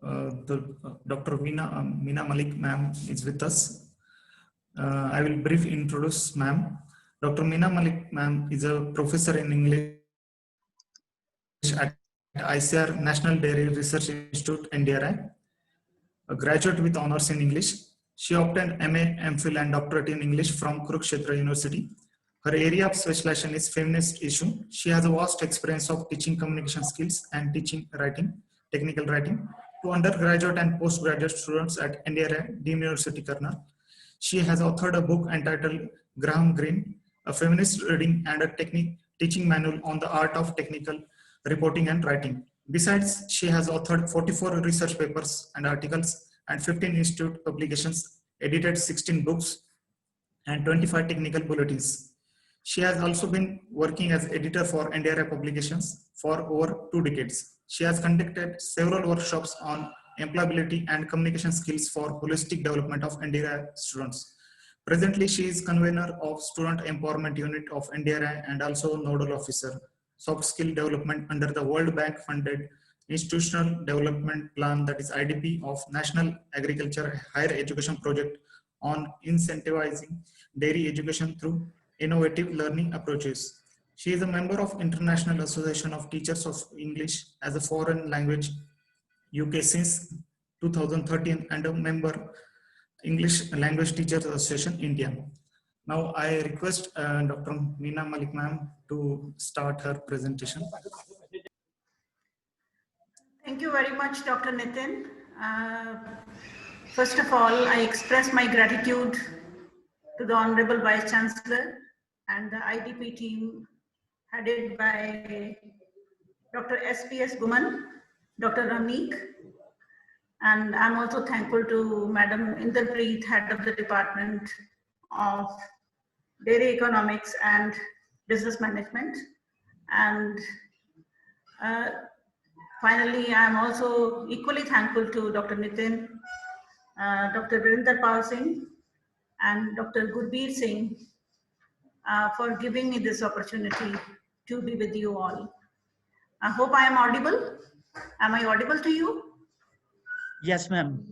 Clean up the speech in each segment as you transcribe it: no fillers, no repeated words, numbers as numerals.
Dr. Meena Malik ma'am is with us. I will brief introduce ma'am. Dr. Meena Malik ma'am is a professor in English at ICR National Dairy Research Institute, NDRI, a graduate with honors in English. She obtained MA, MPhil and doctorate in English from Kurukshetra University. Her area of specialization is feminist issue. She has a vast experience of teaching communication skills and teaching writing, technical writing, to undergraduate and postgraduate students at NDRI, Dean University, Karnal. She has authored a book entitled Graham Greene, a feminist reading and a teaching manual on the art of technical reporting and writing. Besides, she has authored 44 research papers and articles and 15 institute publications, edited 16 books and 25 technical bulletins. She has also been working as editor for NDRI publications for over 2 decades. She has conducted several workshops on employability and communication skills for holistic development of NDRI students. Presently, she is convener of Student Empowerment Unit of NDRI and also Nodal Officer, Soft Skill Development under the World Bank funded Institutional Development Plan, that is IDP, of National Agriculture Higher Education Project on incentivizing dairy education through innovative learning approaches. She is a member of International Association of Teachers of English as a Foreign Language UK since 2013 and a member English Language Teachers Association India. Now I request Dr. Meena Malik ma'am to start her presentation. Thank you very much, Dr. Nitin. First of all, I express my gratitude to the Honorable Vice Chancellor and the IDP team headed by Dr. SPS Guman, Dr. Ramneek, and I'm also thankful to Madam Inderpreet, head of the Department of Dairy Economics and Business Management. And finally, I'm also equally thankful to Dr. Nitin, Dr. Virinder Pal Singh, and Dr. Gurveer Singh for giving me this opportunity to be with you all. I hope I am audible. Am I audible to you? Yes, ma'am.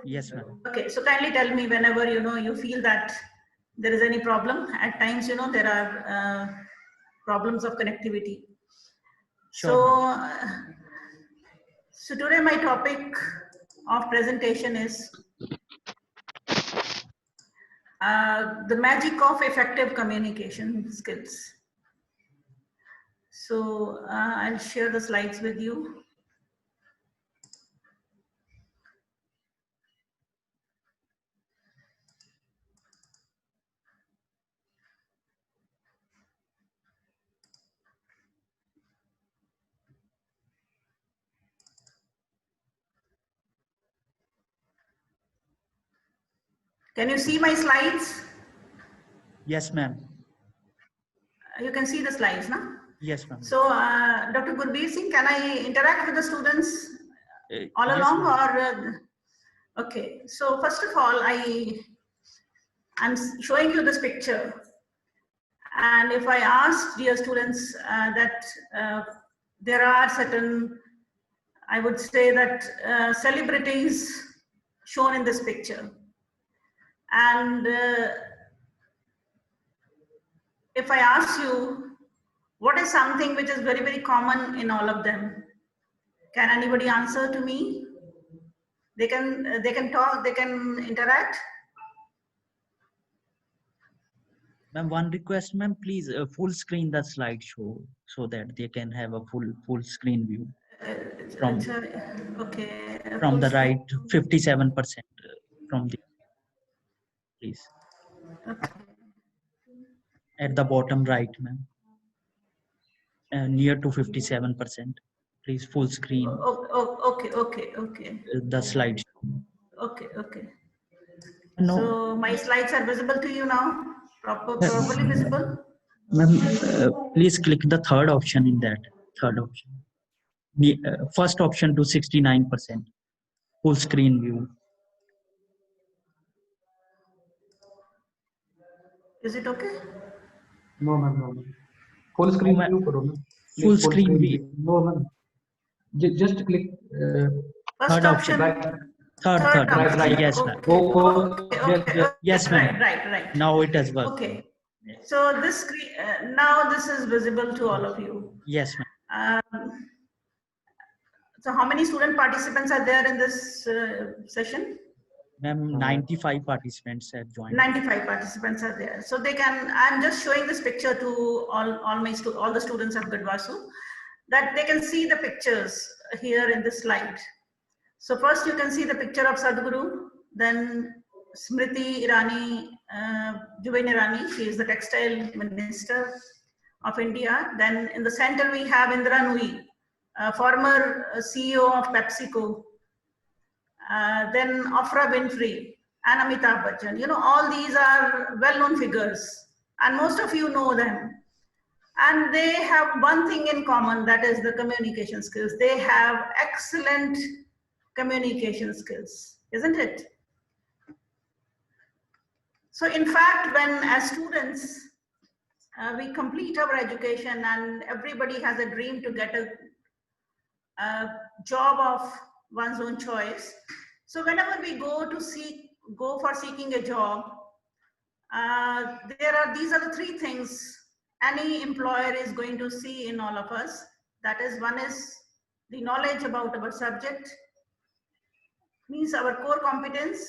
Yes, ma'am. Okay, so kindly tell me whenever you feel that there is any problem. At times, there are problems of connectivity. Sure. So today my topic of presentation is the magic of effective communication skills. So I'll share the slides with you. Can you see my slides? Yes, ma'am. You can see the slides, no? Yes, ma'am. So, Dr. Gurveer Singh, can I interact with the students all along, or? Okay, so first of all, I'm showing you this picture. And if I ask dear students that there are certain, I would say that celebrities shown in this picture. And if I ask you, what is something which is very, very common in all of them? Can anybody answer to me? They can talk, they can interact. Ma'am, one request, ma'am, please full screen the slideshow so that they can have a full screen view. From the right, 57% from the, please. Okay. At the bottom right, ma'am. Near to 57%. Please full screen. Okay. The slideshow. Okay. No. So my slides are visible to you now? Properly visible? Ma'am, please click the third option in that. Third option. The first option to 69%. Full screen view. Is it okay? No, ma'am. Full screen view. Full screen view. No, ma'am. Just click. First Third option. option. Third Right, option. right. Yes, ma'am. Okay. Yes, ma'am. Right. Now it has worked. Okay. Yes. So this screen, now this is visible to all of you. Yes, ma'am. So how many student participants are there in this session? Ma'am, 95 participants have joined. 95 participants are there. So they can, I'm just showing this picture to all the students of Gadwasu, that they can see the pictures here in this slide. So first you can see the picture of Sadhguru, then Smriti Irani, Jubain Irani, she is the textile minister of India. Then in the center we have Indra Nooyi, former CEO of PepsiCo. Then Oprah Winfrey and Amitabh Bachchan. You know, all these are well-known figures and most of you know them. And they have one thing in common, that is the communication skills. They have excellent communication skills, isn't it? So in fact, when as students, we complete our education and everybody has a dream to get a job of one's own choice. So whenever we go for seeking a job, these are the three things any employer is going to see in all of us. That is, one is the knowledge about our subject, means our core competence.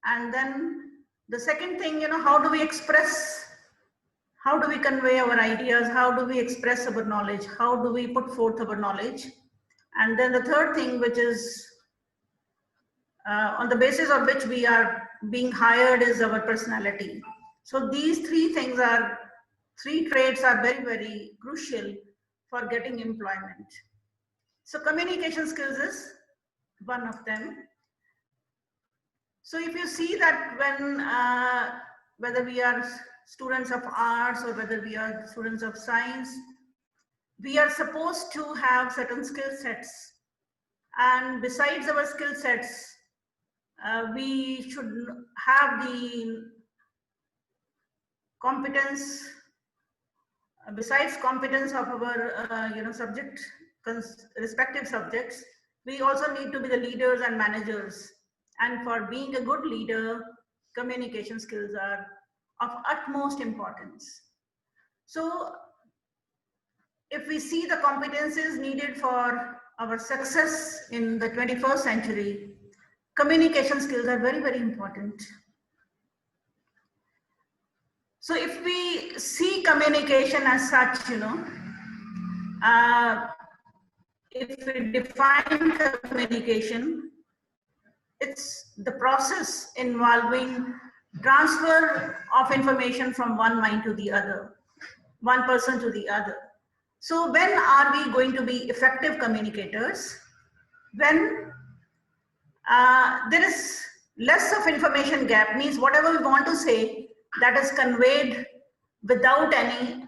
And then the second thing, you know, how do we express, how do we convey our ideas, how do we express our knowledge, how do we put forth our knowledge. And then the third thing, which is on the basis of which we are being hired, is our personality. So these three traits are very, very crucial for getting employment. So communication skills is one of them. So if you see that when, whether we are students of arts or whether we are students of science, we are supposed to have certain skill sets. And besides our skill sets, we should have the competence, besides competence of our respective subjects, we also need to be the leaders and managers. And for being a good leader, communication skills are of utmost importance. So if we see the competencies needed for our success in the 21st century, communication skills are very, very important. So if we see communication as such, you know, if we define communication, it's the process involving transfer of information from one mind to the other, one person to the other. So when are we going to be effective communicators? When there is less of information gap, means whatever we want to say, that is conveyed without any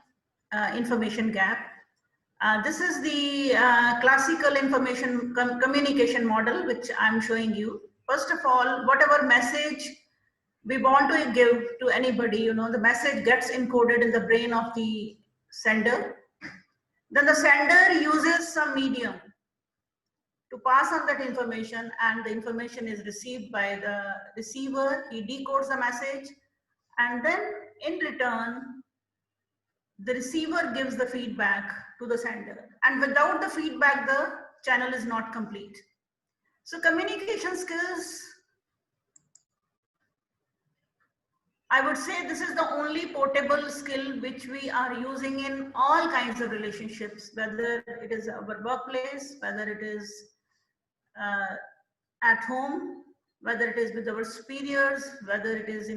information gap. This is the classical information communication model, which I'm showing you. First of all, whatever message we want to give to anybody, you know, the message gets encoded in the brain of the sender. Then the sender uses some medium to pass on that information, and the information is received by the receiver. He decodes the message, and then in return, the receiver gives the feedback to the sender. And without the feedback, the channel is not complete. So communication skills, I would say this is the only portable skill which we are using in all kinds of relationships, whether it is our workplace, whether it is at home, whether it is with our superiors, whether it is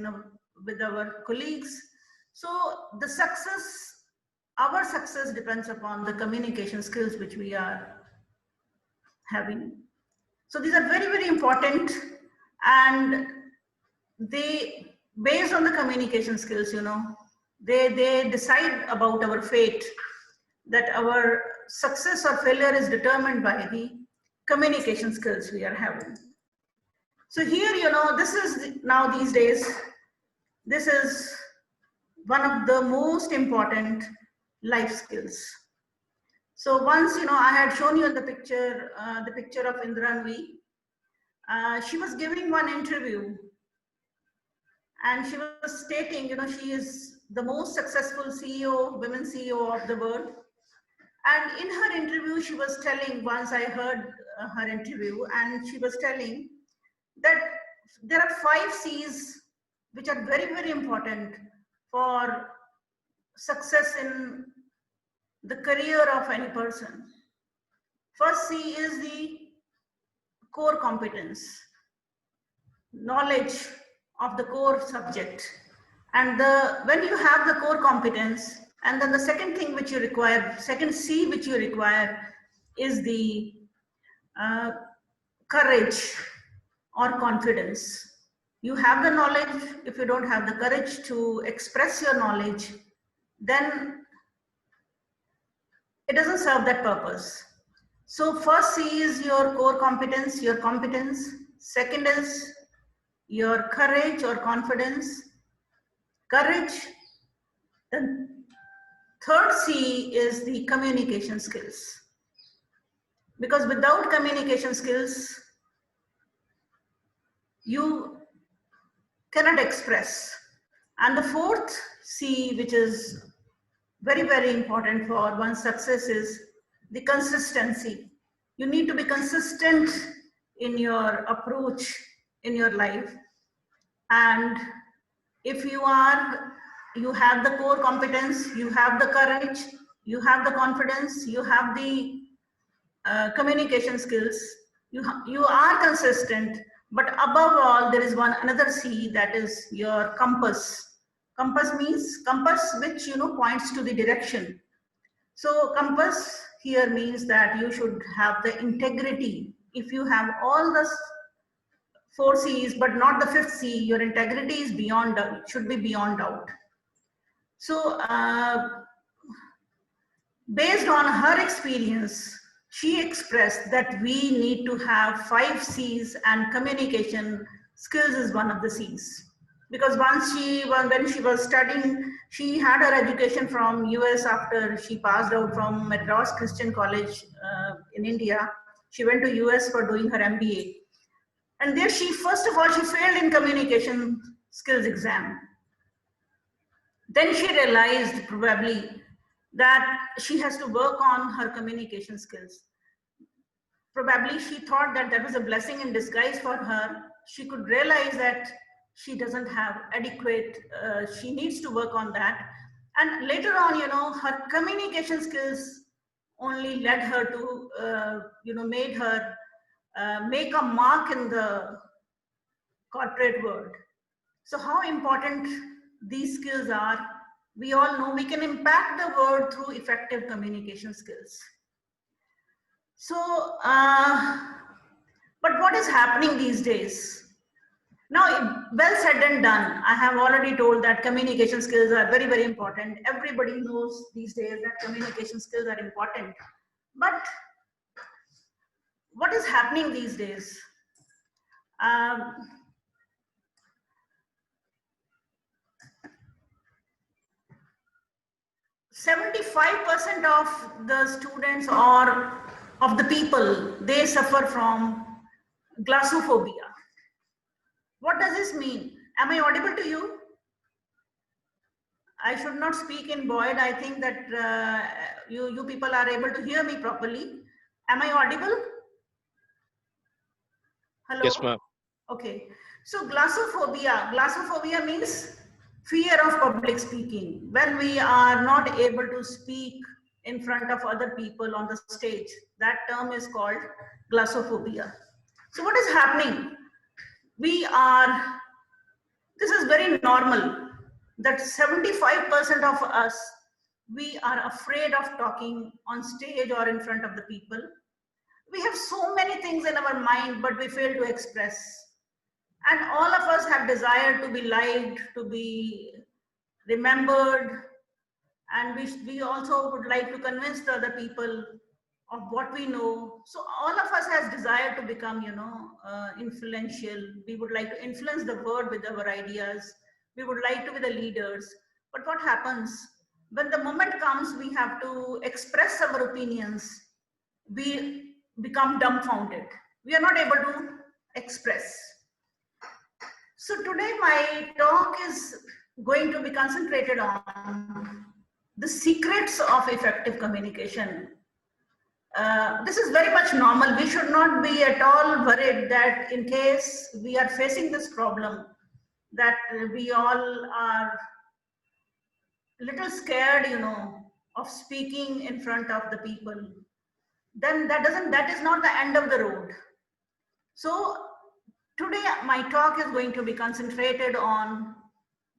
with our colleagues. So the success, our success depends upon the communication skills which we are having. So these are very, very important, and they, based on the communication skills, you know, they decide about our fate, that our success or failure is determined by the communication skills we are having. So here, you know, this is now these days, this is one of the most important life skills. So once, you know, I had shown you the picture of Indra Nooyi. She was giving one interview and she was stating, she is the most successful CEO, women CEO of the world. And in her interview, she was telling, once I heard her interview, and she was telling that there are 5 C's which are very, very important for success in the career of any person. First C is the core competence, knowledge of the core subject. And when you have the core competence, and then the second thing which you require, second C which you require is the courage or confidence. You have the knowledge. If you don't have the courage to express your knowledge, then it doesn't serve that purpose. So first C is your core competence, your competence. Second is your courage or confidence, courage. Then third C is the communication skills. Because without communication skills, you cannot express. And the fourth C, which is very, very important for one's success, is the consistency. You need to be consistent in your approach in your life. And if you have the core competence, you have the courage, you have the confidence, you have the communication skills, you are consistent, but above all, there is another C, that is your compass. Compass means compass which points to the direction. So compass here means that you should have the integrity. If you have all the 4 C's but not the 5th C, your integrity is beyond doubt, should be beyond doubt. So based on her experience, she expressed that we need to have 5 C's, and communication skills is one of the C's. Because when she was studying, she had her education from US after she passed out from Madras Christian College in India. She went to US for doing her MBA. And there first of all, she failed in communication skills exam. Then she realized probably that she has to work on her communication skills. Probably she thought that was a blessing in disguise for her. She could realize that she doesn't have adequate, she needs to work on that. And later on, her communication skills only led her to, made her make a mark in the corporate world. So how important these skills are, we all know. We can impact the world through effective communication skills. So, but what is happening these days? Now, well said and done. I have already told that communication skills are very, very important. Everybody knows these days that communication skills are important. But what is happening these days? 75% of the students or of the people, they suffer from glossophobia. What does this mean? Am I audible to you? I should not speak in void. I think that you people are able to hear me properly. Am I audible? Hello? Yes, ma'am. Okay. So glossophobia means fear of public speaking. When we are not able to speak in front of other people on the stage, that term is called glossophobia. So what is happening? This is very normal, that 75% of us, we are afraid of talking on stage or in front of the people. We have so many things in our mind, but we fail to express. And all of us have desire to be liked, to be remembered. And we also would like to convince the other people of what we know. So all of us has desire to become, influential. We would like to influence the world with our ideas. We would like to be the leaders. But what happens? When the moment comes, we have to express our opinions. We become dumbfounded. We are not able to express. So today my talk is going to be concentrated on the secrets of effective communication. This is very much normal. We should not be at all worried that in case we are facing this problem, that we all are a little scared, of speaking in front of the people. Then that is not the end of the road. So today my talk is going to be concentrated on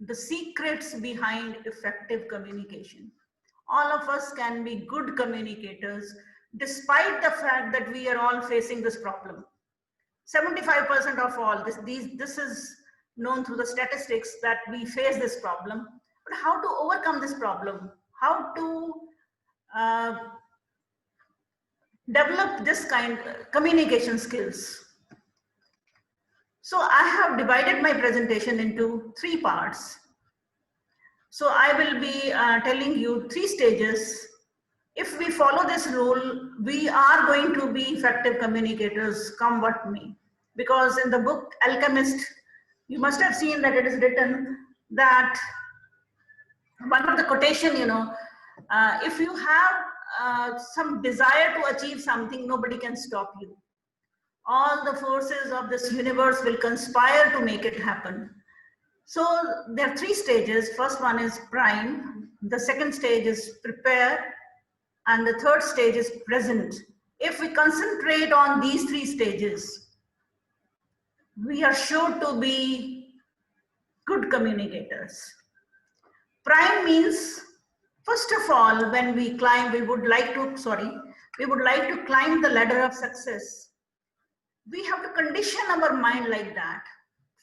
the secrets behind effective communication. All of us can be good communicators despite the fact that we are all facing this problem. 75% of all, this is known through the statistics that we face this problem. But how to overcome this problem? How to develop this kind of communication skills? So I have divided my presentation into 3 parts. So I will be telling you 3 stages. If we follow this rule, we are going to be effective communicators, come what may. Because in the book Alchemist, you must have seen that it is written that one of the quotation, if you have some desire to achieve something, nobody can stop you. All the forces of this universe will conspire to make it happen. So there are 3 stages. First one is prime. The second stage is prepare. And the third stage is present. If we concentrate on these 3 stages, we are sure to be good communicators. Prime means, first of all, when we climb, we would like to climb the ladder of success. We have to condition our mind like that.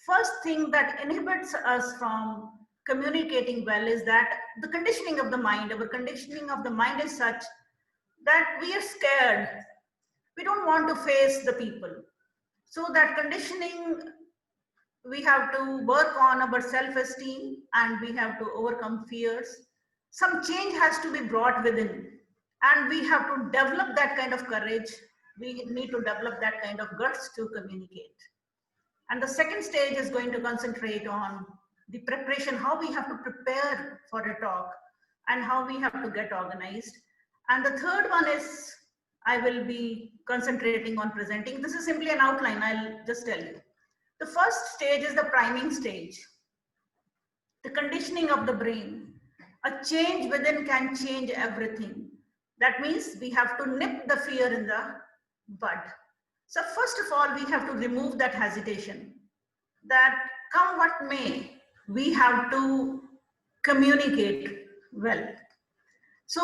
First thing that inhibits us from communicating well is that the conditioning of the mind, our conditioning of the mind is such that we are scared. We don't want to face the people. So that conditioning, we have to work on our self-esteem and we have to overcome fears. Some change has to be brought within and we have to develop that kind of courage. We need to develop that kind of guts to communicate. And the second stage is going to concentrate on the preparation, how we have to prepare for a talk and how we have to get organized. And the third one is, I will be concentrating on presenting. This is simply an outline, I'll just tell you. The first stage is the priming stage, the conditioning of the brain. A change within can change everything. That means we have to nip the fear in the bud. So first of all, we have to remove that hesitation, that come what may, we have to communicate well. So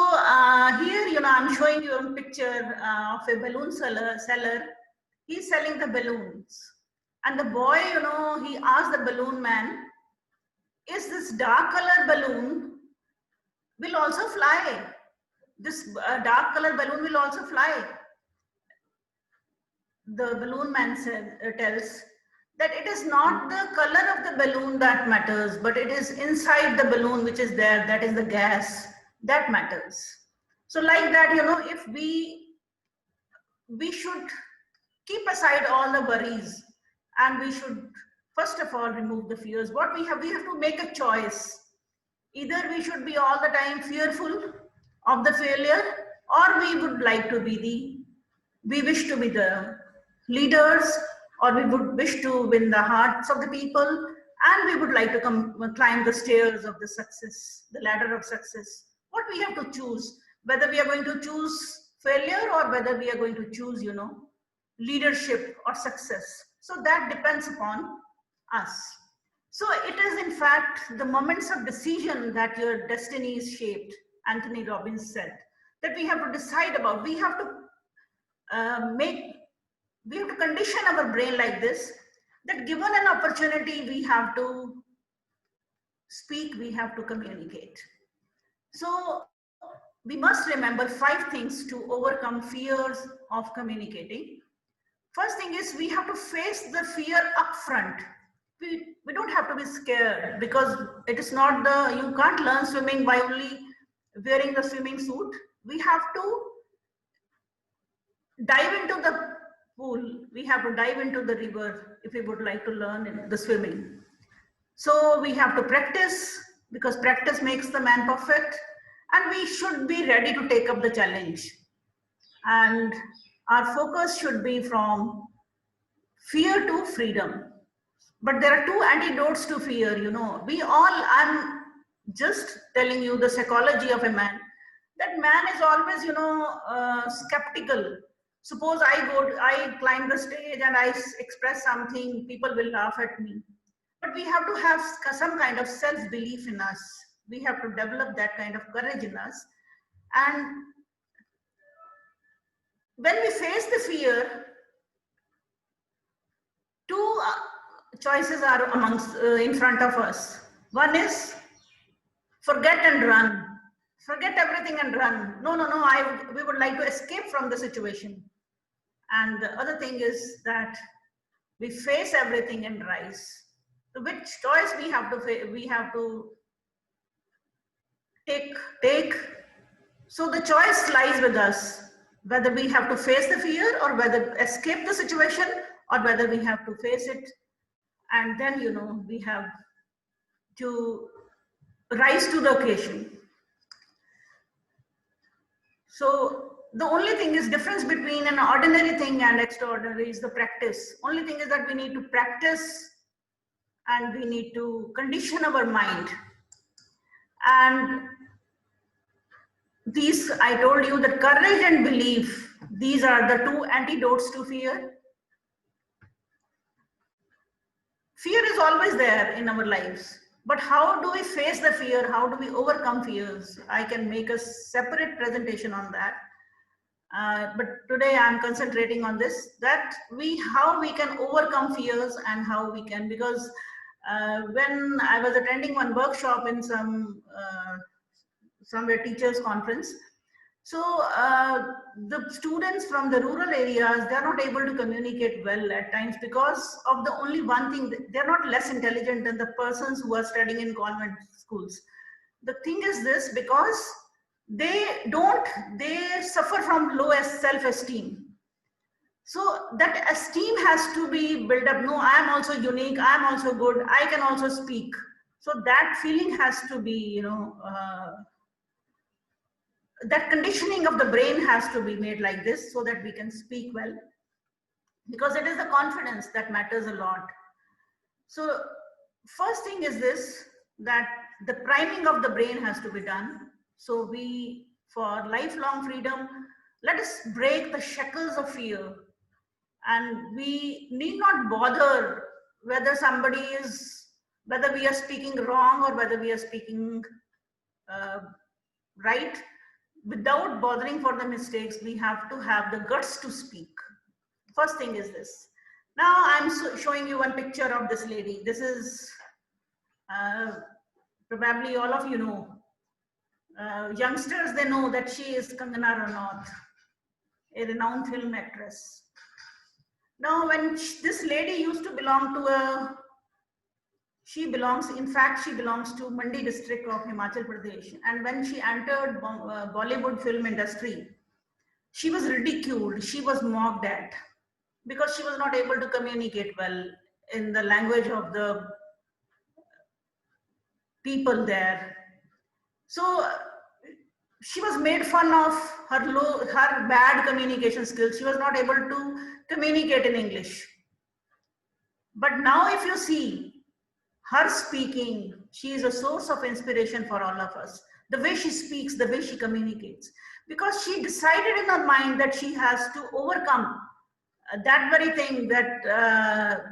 here, I'm showing you a picture of a balloon seller. He's selling the balloons. And the boy, he asked the balloon man, is this dark color balloon will also fly? This dark color balloon will also fly. The balloon man tells that it is not the color of the balloon that matters, but it is inside the balloon which is there, that is the gas, that matters. So like that, if we should keep aside all the worries and we should first of all remove the fears. What we have to make a choice. Either we should be all the time fearful of the failure, or we would like to be we wish to be the leaders, or we would wish to win the hearts of the people, and we would like to climb the stairs of the success, the ladder of success. What we have to choose, whether we are going to choose failure or whether we are going to choose, leadership or success. So that depends upon us. So it is in fact the moments of decision that your destiny is shaped, Anthony Robbins said, that we have to decide about. We have to condition our brain like this, that given an opportunity, we have to speak, we have to communicate. So we must remember 5 things to overcome fears of communicating. First thing is we have to face the fear up front. We don't have to be scared, because it is not you can't learn swimming by only wearing the swimming suit. We have to dive into the pool, we have to dive into the river if we would like to learn the swimming. So we have to practice, because practice makes the man perfect, and we should be ready to take up the challenge. And our focus should be from fear to freedom. But there are two antidotes to fear, you know. I'm just telling you the psychology of a man. That man is always, you know, skeptical. Suppose I climb the stage and I express something, people will laugh at me. But we have to have some kind of self-belief in us. We have to develop that kind of courage in us. And when we face the fear, two choices are amongst in front of us. One is forget and run. Forget everything and run. No, we would like to escape from the situation. And the other thing is that we face everything and rise. So which choice we have to take. So the choice lies with us, whether we have to face the fear or whether escape the situation, or whether we have to face it. And then, you know, we have to rise to the occasion. So the only thing is difference between an ordinary thing and extraordinary is the practice. Only thing is that we need to practice and we need to condition our mind. And these, I told you that courage and belief, these are the two antidotes to fear. Fear is always there in our lives. But how do we face the fear? How do we overcome fears? I can make a separate presentation on that. But today I'm concentrating on this, that how we can overcome fears and how we can, because when I was attending one workshop in somewhere teachers conference, so the students from the rural areas, they're not able to communicate well at times because of the only one thing, they're not less intelligent than the persons who are studying in convent schools. The thing is this, because they suffer from low self-esteem. So that esteem has to be built up. No, I am also unique, I am also good, I can also speak. So that feeling has to be, you know, that conditioning of the brain has to be made like this so that we can speak well, because it is the confidence that matters a lot. So first thing is this, that the priming of the brain has to be done. So for lifelong freedom, let us break the shackles of fear, and we need not bother whether whether we are speaking wrong or whether we are speaking right. Without bothering for the mistakes, we have to have the guts to speak. First thing is this. Now I'm showing you one picture of this lady. This is probably all of you know. Youngsters, they know that she is Kangana Ranaut, a renowned film actress. Now, when this lady used to belong to she belongs to Mandi district of Himachal Pradesh. And when she entered Bollywood film industry, she was ridiculed, she was mocked at, because she was not able to communicate well in the language of the people there. So she was made fun of her bad communication skills. She was not able to communicate in English. But now if you see her speaking, she is a source of inspiration for all of us. The way she speaks, the way she communicates. Because she decided in her mind that she has to overcome that very thing that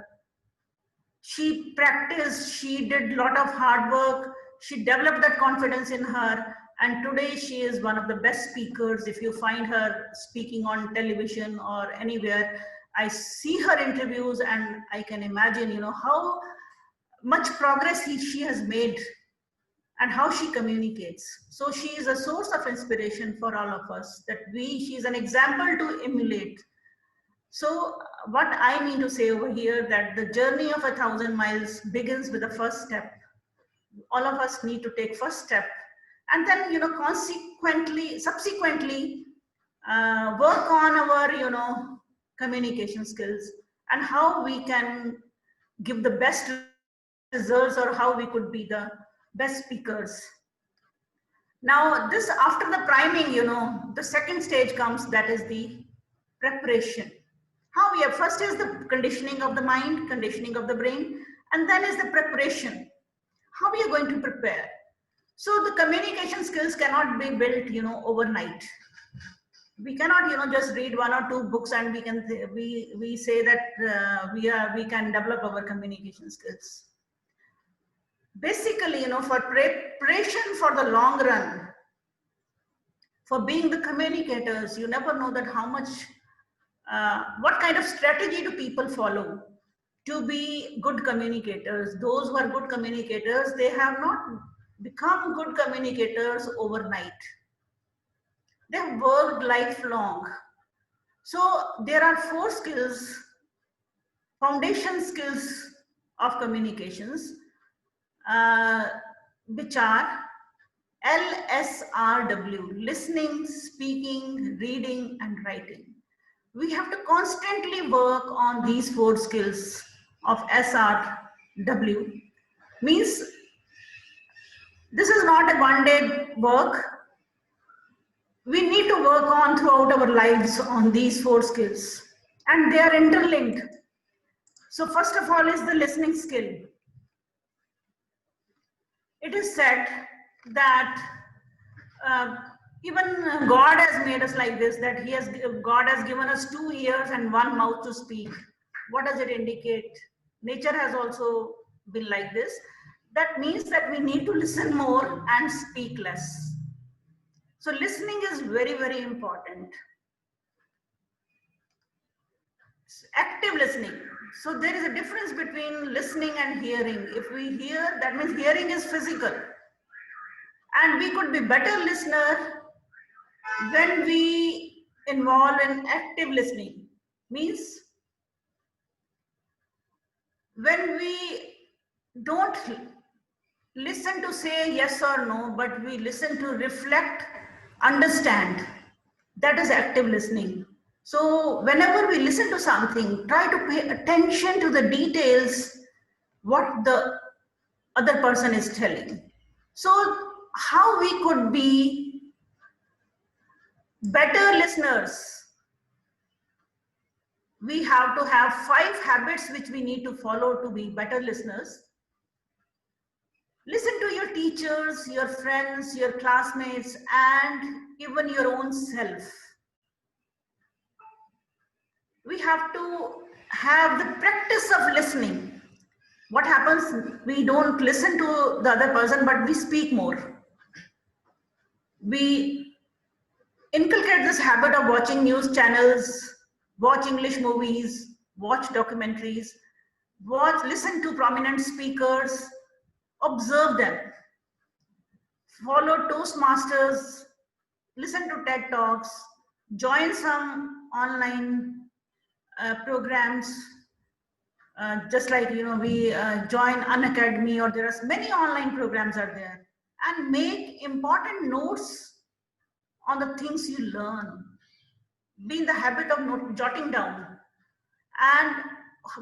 she practiced. She did a lot of hard work. She developed that confidence in her. And today she is one of the best speakers. If you find her speaking on television or anywhere, I see her interviews and I can imagine, you know, how much progress she has made and how she communicates. So she is a source of inspiration for all of us, that she is an example to emulate. So what I mean to say over here, that the journey of 1,000 miles begins with the first step. All of us need to take first step, and then, you know, subsequently work on our, you know, communication skills and how we can give the best results or how we could be the best speakers. Now this, after the priming, the second stage comes, that is the preparation. How we have, first is the conditioning of the mind, conditioning of the brain, and then is the preparation. How we are going to prepare. So the communication skills cannot be built, overnight. We cannot, just read 1 or 2 books and we say that we can develop our communication skills. Basically, for preparation for the long run, for being the communicators, you never know that how much, what kind of strategy do people follow to be good communicators. Those who are good communicators, they have not become good communicators overnight. They have worked lifelong. So there are 4 skills, foundation skills of communications, which are LSRW, listening, speaking, reading, and writing. We have to constantly work on these 4 skills of SRW. Means this is not a one-day work. We need to work on throughout our lives on these 4 skills, and they are interlinked. So first of all is the listening skill. It is said that even God has made us like this, that God has given us 2 ears and 1 mouth to speak. What does it indicate? Nature has also been like this. That means that we need to listen more and speak less. So listening is very, very important. Active listening. So there is a difference between listening and hearing. If we hear, that means hearing is physical. And we could be better listener when we involve in active listening. Means when we don't listen to say yes or no, but we listen to reflect, understand. That is active listening. So whenever we listen to something, try to pay attention to the details, what the other person is telling. So how we could be better listeners? We have to have 5 habits which we need to follow to be better listeners. Listen to your teachers, your friends, your classmates, and even your own self. We have to have the practice of listening. What happens? We don't listen to the other person, but we speak more. We inculcate this habit of watching news channels, watch English movies, watch documentaries, listen to prominent speakers, observe them, follow Toastmasters, listen to TED Talks, join some online programs, just like we join Unacademy, or there are many online programs are there, and make important notes on the things you learn. Be in the habit of jotting down. And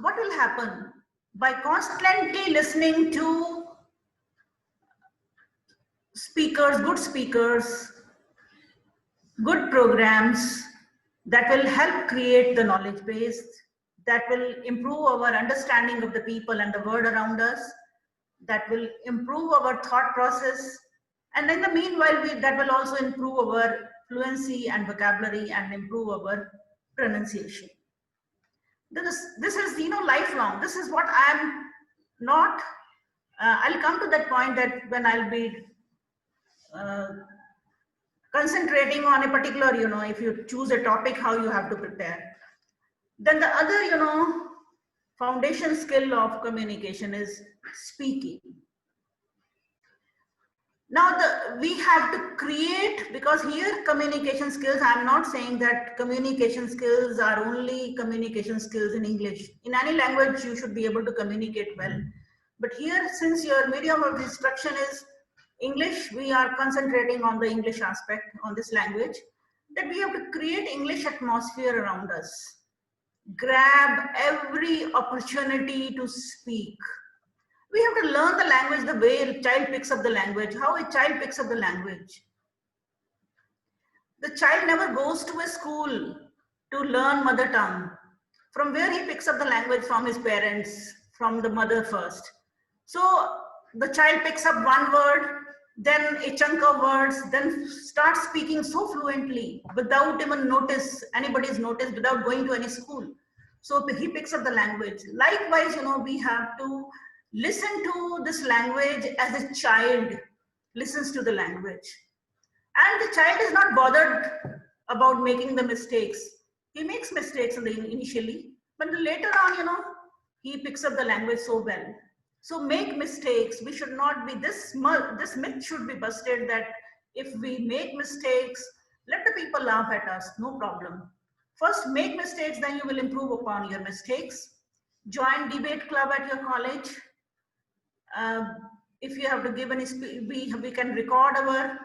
what will happen? By constantly listening to speakers, good programs that will help create the knowledge base, that will improve our understanding of the people and the world around us, that will improve our thought process, and in the meanwhile that will also improve our fluency and vocabulary and improve our pronunciation. This is lifelong. This is what I'm not I'll come to that point, that when I'll be concentrating on a particular, if you choose a topic, how you have to prepare. Then the other, foundation skill of communication is speaking. Now we have to create, because here communication skills, I'm not saying that communication skills are only communication skills in English. In any language, you should be able to communicate well. But here, since your medium of instruction is English, we are concentrating on the English aspect on this language, that we have to create English atmosphere around us. grab every opportunity to speak. We have to learn the language the way a child picks up the language, how a child picks up the language. The child never goes to a school to learn mother tongue. From where he picks up the language? From his parents, from the mother first. So the child picks up one word, then a chunk of words, then starts speaking so fluently without even anybody's notice, without going to any school. So he picks up the language. Likewise, we have to listen to this language as a child listens to the language. And the child is not bothered about making the mistakes. He makes mistakes initially, but later on, he picks up the language so well. So make mistakes. We should not be, this myth should be busted that if we make mistakes, let the people laugh at us, no problem. First make mistakes, then you will improve upon your mistakes. Join debate club at your college. If you have to give any speech, we can record our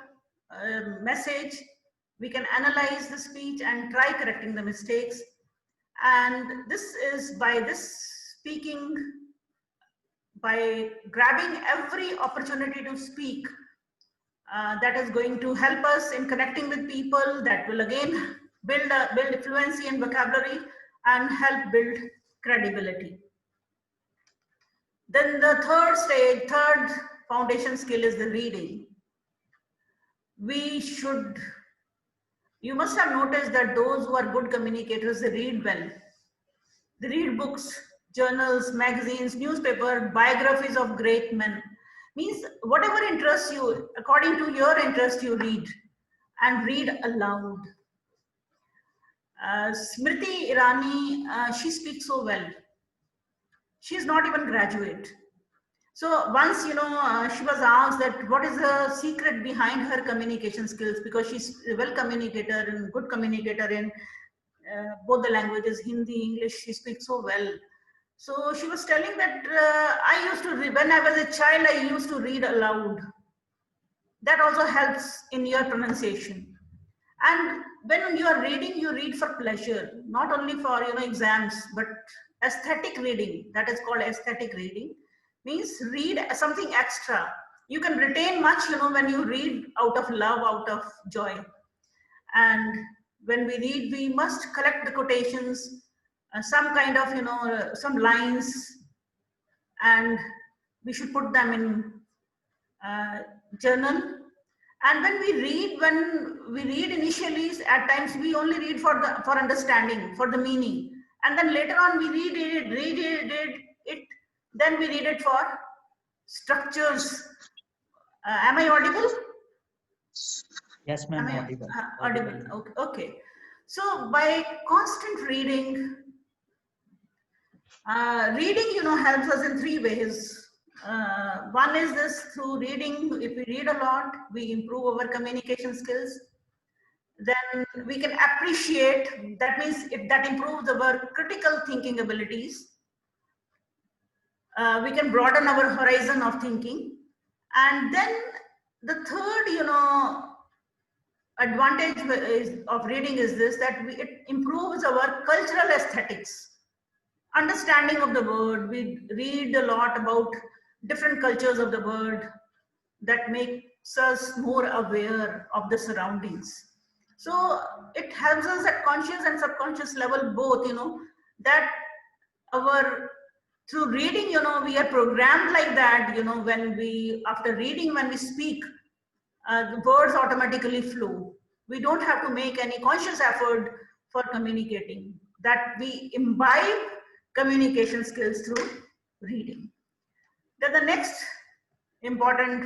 message. We can analyze the speech and try correcting the mistakes. And this is by this speaking, by grabbing every opportunity to speak, that is going to help us in connecting with people, that will again build fluency and vocabulary and help build credibility. Then the third foundation skill is the reading. You must have noticed that those who are good communicators, they read well. They read books, journals, magazines, newspaper, biographies of great men. Means whatever interests you, according to your interest, you read and read aloud. Smriti Irani, she speaks so well. She is not even graduate. So once, she was asked that what is the secret behind her communication skills, because she's a well communicator and good communicator in both the languages, Hindi, English, she speaks so well. So she was telling that when I was a child, I used to read aloud. That also helps in your pronunciation. And when you are reading, you read for pleasure, not only for exams, but aesthetic reading. That is called aesthetic reading. Means read something extra. You can retain much, when you read out of love, out of joy. And when we read, we must collect the quotations, some kind of, some lines, and we should put them in journal. And when we read initially, at times we only read for understanding, for the meaning. And then later on we read it, then we read it for structures. Am I audible? Yes, ma'am, audible. Audible. Okay. So by constant reading, helps us in three ways. One is this: through reading, if we read a lot, we improve our communication skills. Then we can appreciate, that means that improves our critical thinking abilities. We can broaden our horizon of thinking. And then the third, advantage of reading is this, that it improves our cultural aesthetics, understanding of the world. We read a lot about different cultures of the world, that makes us more aware of the surroundings. So it helps us at conscious and subconscious level both, that through reading, we are programmed like that, after reading, when we speak, the words automatically flow. We don't have to make any conscious effort for communicating, that we imbibe communication skills through reading. Then the next important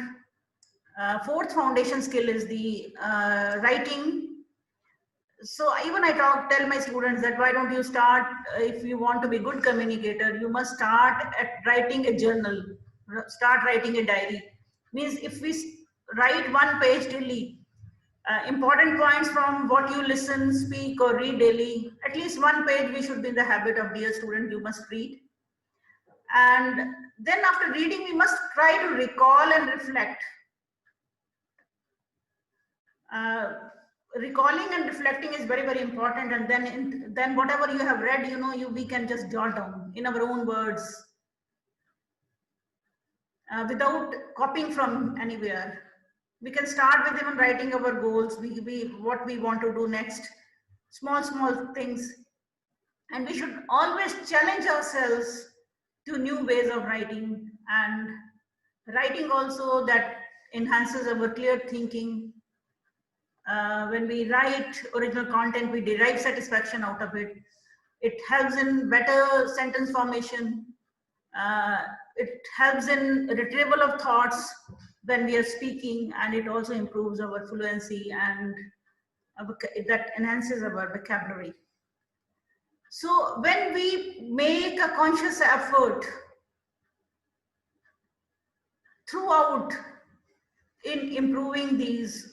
fourth foundation skill is the writing. So even I tell my students that why don't you start, if you want to be a good communicator, you must start at writing a journal, start writing a diary. Means if we write one page daily, important points from what you listen, speak or read daily, at least one page we should be in the habit of, dear student, you must read. And then after reading, we must try to recall and reflect. recalling and reflecting is very, very important. And then whatever you have read, we can just jot down in our own words without copying from anywhere. We can start with even writing our goals, what we want to do next, small things. And we should always challenge ourselves to new ways of writing, and writing also that enhances our clear thinking. When we write original content, we derive satisfaction out of it. It helps in better sentence formation. It helps in retrieval of thoughts when we are speaking, and it also improves our fluency, and that enhances our vocabulary. So when we make a conscious effort throughout in improving these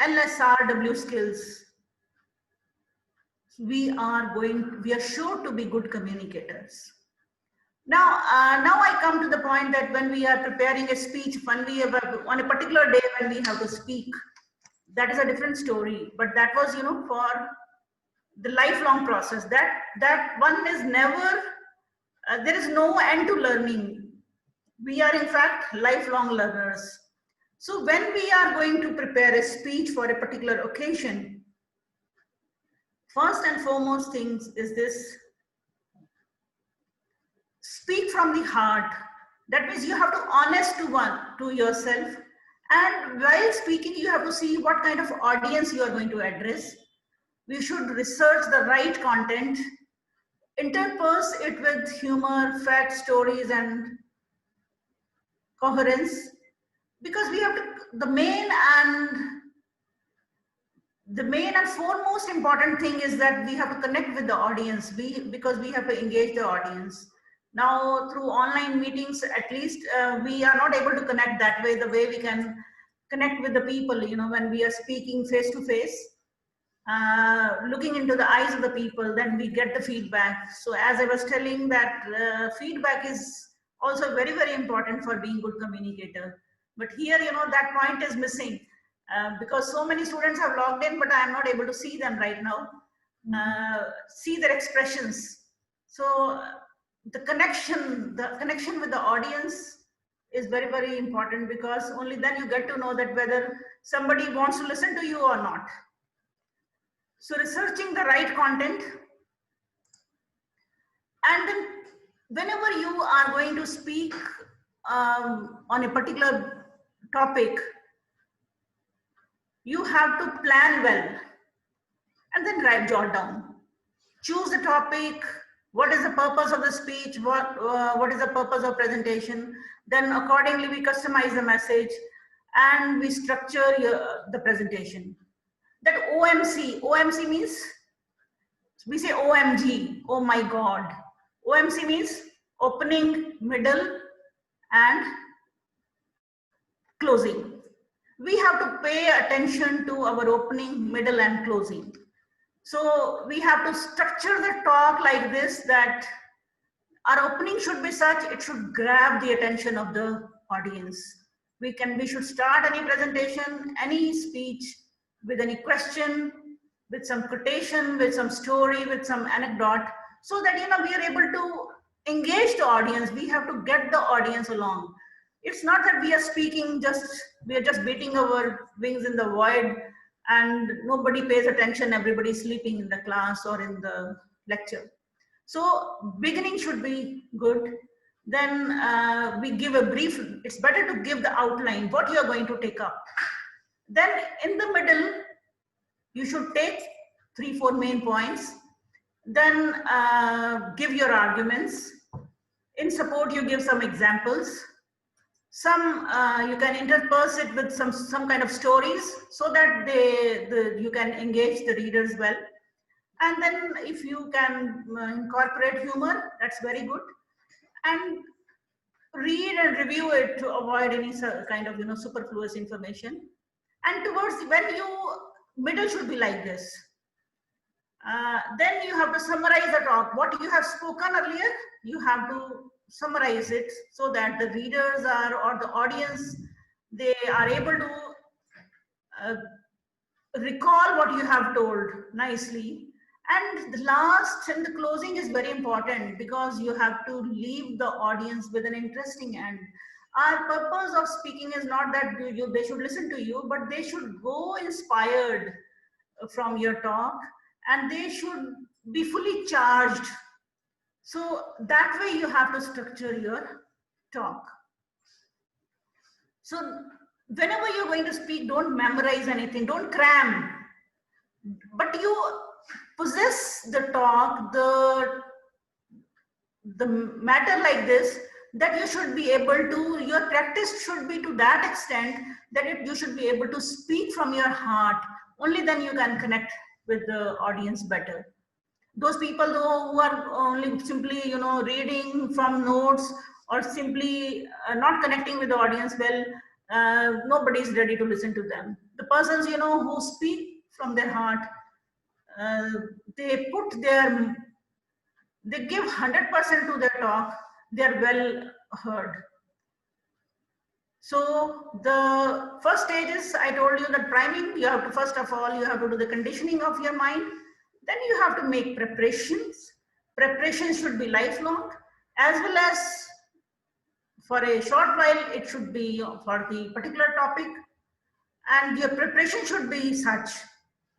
LSRW skills, we are sure to be good communicators. Now I come to the point that when we are preparing a speech, on a particular day when we have to speak, that is a different story. But that was, for the lifelong process. That one is never, there is no end to learning. We are in fact lifelong learners. So when we are going to prepare a speech for a particular occasion, first and foremost things is this: speak from the heart. That means you have to honest to yourself, and while speaking you have to see what kind of audience you are going to address. We should research the right content, intersperse it with humor, fact, stories, and coherence, because we have to, the main and foremost important thing is that we have to connect with the audience, because we have to engage the audience. Now through online meetings, at least we are not able to connect that way, the way we can connect with the people, when we are speaking face to face, looking into the eyes of the people, then we get the feedback. So as I was telling, that feedback is also very, very important for being good communicator. But here, that point is missing, because so many students have logged in, but I am not able to see them right now, see their expressions. So the connection with the audience is very, very important, because only then you get to know that whether somebody wants to listen to you or not. So researching the right content, and then whenever you are going to speak on a particular topic, you have to plan well, and then jot down. Choose the topic. What is the purpose of the speech? What is the purpose of presentation? Then accordingly we customize the message, and we structure the presentation. That OMC means, we say OMG, oh my God. OMC means opening, middle, and closing. We have to pay attention to our opening, middle, and closing. So we have to structure the talk like this, that our opening should be such, it should grab the attention of the audience. We should start any presentation, any speech with any question, with some quotation, with some story, with some anecdote, so that we are able to engage the audience. We have to get the audience along. It's not that we are speaking, we are just beating our wings in the void and nobody pays attention, everybody's sleeping in the class or in the lecture. So beginning should be good. Then we give a brief. It's better to give the outline, what you are going to take up. Then in the middle, you should take 3-4 main points. Then give your arguments. In support, you give some examples. Some you can intersperse it with some kind of stories, so that you can engage the readers well. And then if you can incorporate humor, that's very good. And read and review it to avoid any kind of superfluous information. And towards middle should be like this. Then you have to summarize the talk. What you have spoken earlier, you have to summarize it, so that the readers or the audience, they are able to recall what you have told nicely. And the last and the closing is very important because you have to leave the audience with an interesting end. Our purpose of speaking is not that they should listen to you, but they should go inspired from your talk, and they should be fully charged. So that way you have to structure your talk. So whenever you're going to speak, don't memorize anything, don't cram, but you possess the talk, the matter like this, that you should be able to, your practice should be to that extent that you should be able to speak from your heart. Only then you can connect with the audience better. Those people though who are only simply, you know, reading from notes or simply not connecting with the audience well, nobody is ready to listen to them. The persons, you know, who speak from their heart, they give 100% to their talk, they are well heard. So the first stage is, I told you that priming, you have to, first of all, you have to do the conditioning of your mind. Then you have to make preparations. Preparations should be lifelong, as well as for a short while, it should be for the particular topic. And your preparation should be such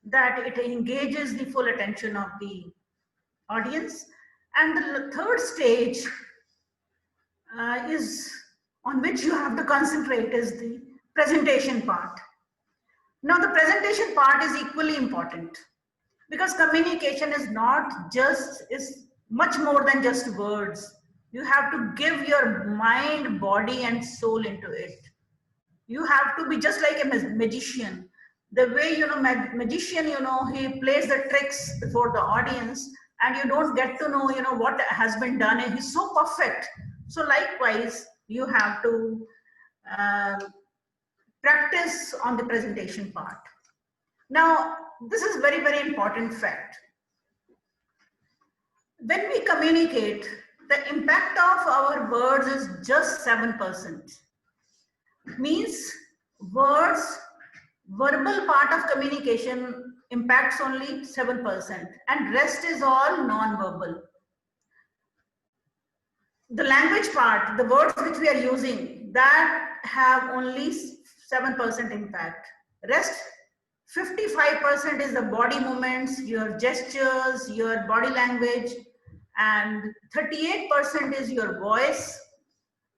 that it engages the full attention of the audience. And the third stage is on which you have to concentrate is the presentation part. Now the presentation part is equally important because communication is not just, is much more than just words. You have to give your mind, body and soul into it. You have to be just like a magician. The way, you know, magician, you know, he plays the tricks before the audience and you don't get to know, you know, what has been done, and he's so perfect. So likewise, you have to practice on the presentation part. Now, this is very, very important fact. When we communicate, the impact of our words is just 7%. Means words, verbal part of communication impacts only 7%, and rest is all non-verbal. The language part, the words which we are using, that have only 7% impact. Rest, 55% is the body movements, your gestures, your body language, and 38% is your voice,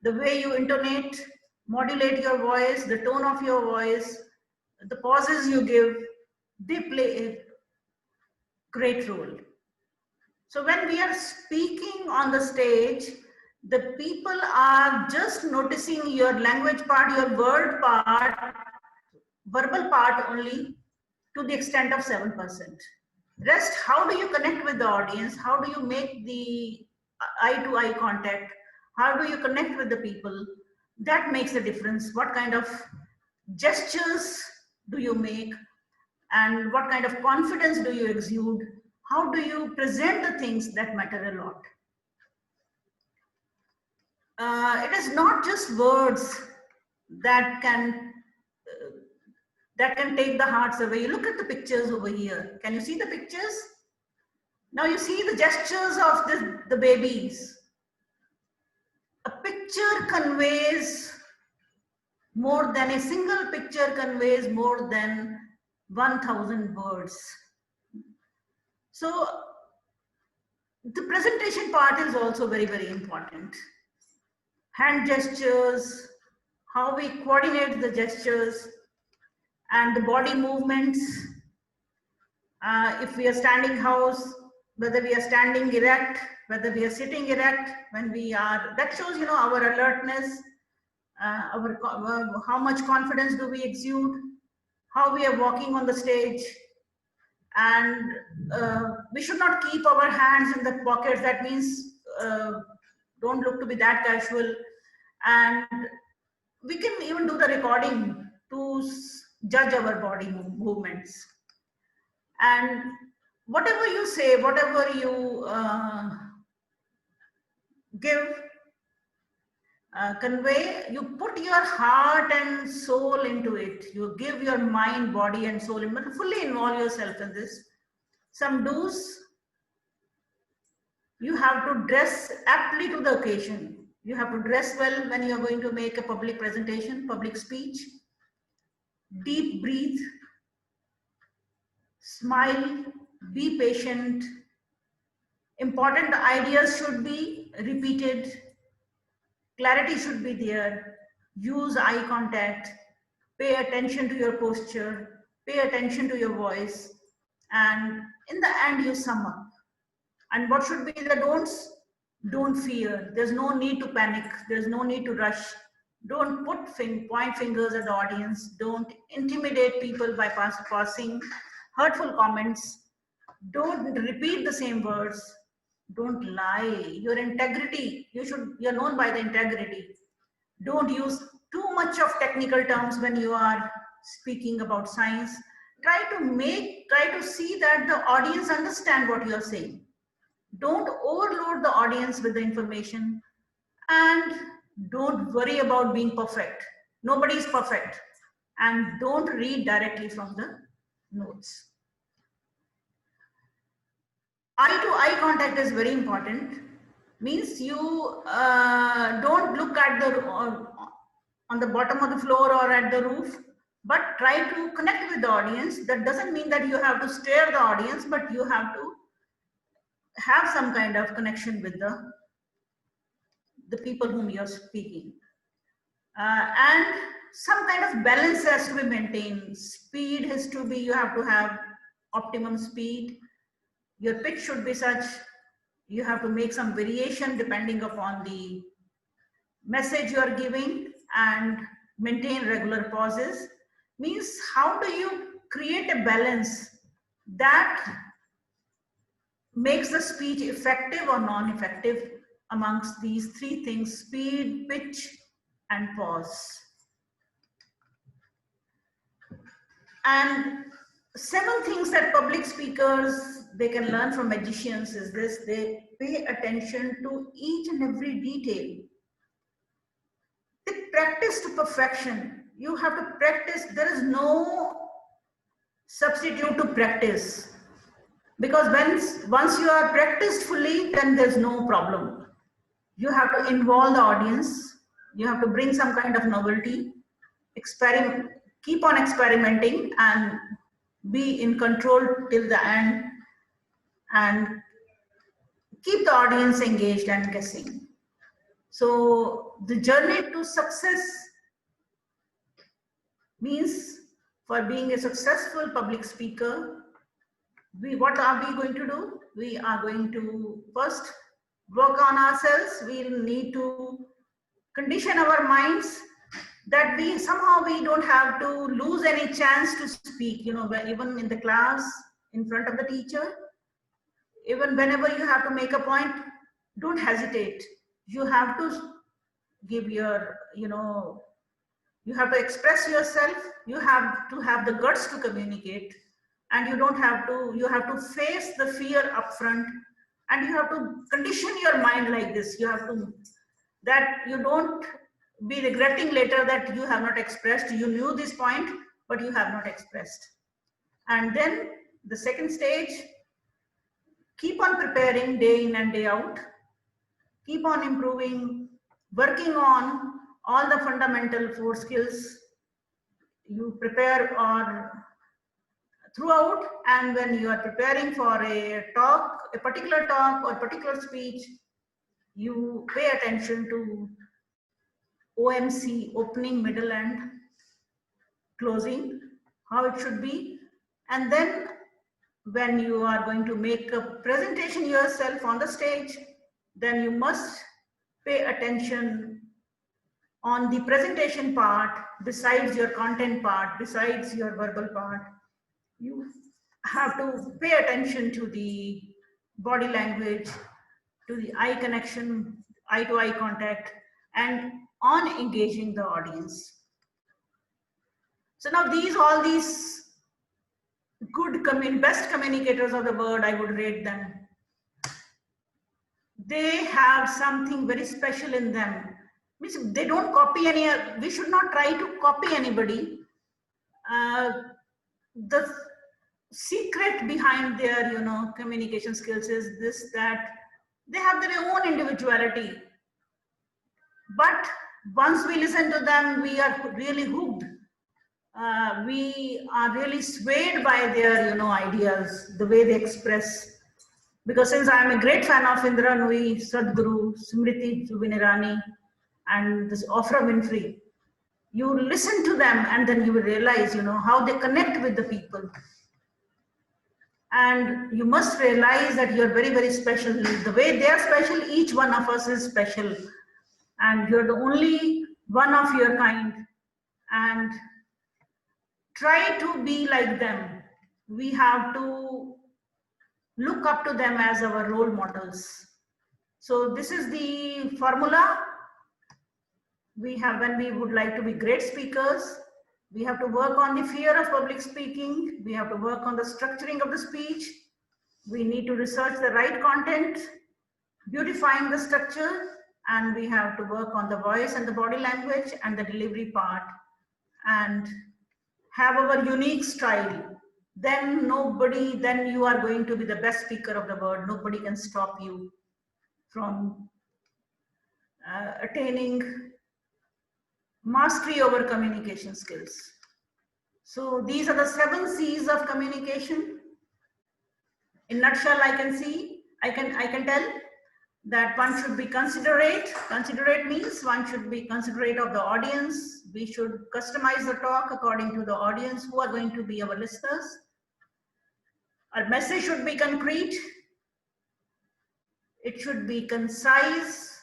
the way you intonate, modulate your voice, the tone of your voice, the pauses you give, they play a great role. So when we are speaking on the stage, the people are just noticing your language part, your word part, verbal part only to the extent of 7%. Rest, how do you connect with the audience? How do you make the eye-to-eye contact? How do you connect with the people? That makes a difference. What kind of gestures do you make? And what kind of confidence do you exude? How do you present the things that matter a lot? It is not just words that can take the hearts away. You look at the pictures over here. Can you see the pictures? Now you see the gestures of the babies. A picture conveys more than, a single picture conveys more than 1,000 words. So the presentation part is also very, very important. Hand gestures, how we coordinate the gestures, and the body movements. If we are standing house, whether we are standing erect, whether we are sitting erect, when we are, that shows, you know, our alertness, how much confidence do we exude, how we are walking on the stage. And we should not keep our hands in the pockets. That means don't look to be that casual. And we can even do the recording to judge our body movements. And whatever you say, whatever you give, convey, you put your heart and soul into it. You give your mind, body and soul, and fully involve yourself in this. Some do's: you have to dress aptly to the occasion. You have to dress well when you are going to make a public presentation, public speech. Deep breathe, smile, be patient. Important ideas should be repeated. Clarity should be there. Use eye contact. Pay attention to your posture. Pay attention to your voice. And in the end, you sum up. And what should be the don'ts? Don't fear. There's no need to panic. There's no need to rush. Don't point fingers at the audience. Don't intimidate people by passing hurtful comments. Don't repeat the same words. Don't lie. Your integrity, you're known by the integrity. Don't use too much of technical terms when you are speaking about science. Try to see that the audience understand what you're saying. Don't overload the audience with the information, and don't worry about being perfect. Nobody is perfect. And don't read directly from the notes. Eye-to-eye contact is very important. Means you don't look at on the bottom of the floor or at the roof, but try to connect with the audience. That doesn't mean that you have to stare the audience, but you have to have some kind of connection with the people whom you're speaking. And some kind of balance has to be maintained. Speed has to be, you have to have optimum speed. Your pitch should be such, you have to make some variation depending upon the message you are giving, and maintain regular pauses. Means how do you create a balance that makes the speech effective or non-effective amongst these three things: speed, pitch, and pause. And 7 things that public speakers, they can learn from magicians is this: they pay attention to each and every detail. They practice to perfection. You have to practice. There is no substitute to practice, because once you are practiced fully, then there's no problem. You have to involve the audience. You have to bring some kind of novelty, keep on experimenting, and be in control till the end, and keep the audience engaged and guessing. So the journey to success means, for being a successful public speaker, what are we going to do? We are going to first work on ourselves. We'll need to condition our minds that we don't have to lose any chance to speak. You know, even in the class, in front of the teacher, even whenever you have to make a point, don't hesitate. You have to give your, you have to express yourself. You have to have the guts to communicate, and you have to face the fear up front, and you have to condition your mind like this. You have to, that you don't be regretting later that you have not expressed. You knew this point, but you have not expressed. And then the second stage, keep on preparing day in and day out. Keep on improving, working on all the fundamental 4 skills. You prepare throughout, and when you are preparing for a particular talk or particular speech, you pay attention to OMC, opening, middle, and closing, how it should be. And then when you are going to make a presentation yourself on the stage, then you must pay attention on the presentation part, besides your content part, besides your verbal part. You have to pay attention to the body language, to the eye connection, eye-to-eye contact, and on engaging the audience. So now all these good, best communicators of the world, I would rate them. They have something very special in them. Means they don't copy any, we should not try to copy anybody. The secret behind their, communication skills is this, that they have their own individuality. But once we listen to them, we are really hooked. We are really swayed by their, ideas, the way they express. Because since I am a great fan of Indra Nooyi, Sadhguru, Smriti Vinirani, and this Oprah Winfrey, you listen to them and then you will realize, how they connect with the people. And you must realize that you're very, very special. The way they are special, each one of us is special. And you're the only one of your kind. And try to be like them. We have to look up to them as our role models. So this is the formula. We have, when we would like to be great speakers, we have to work on the fear of public speaking. We have to work on the structuring of the speech. We need to research the right content, beautifying the structure, and we have to work on the voice and the body language and the delivery part, and have our unique style. Then you are going to be the best speaker of the world. Nobody can stop you from attaining mastery over communication skills. So these are the 7 C's of communication. In nutshell, I can tell that one should be considerate. Considerate means one should be considerate of the audience. We should customize the talk according to the audience who are going to be our listeners. Our message should be concrete. It should be concise,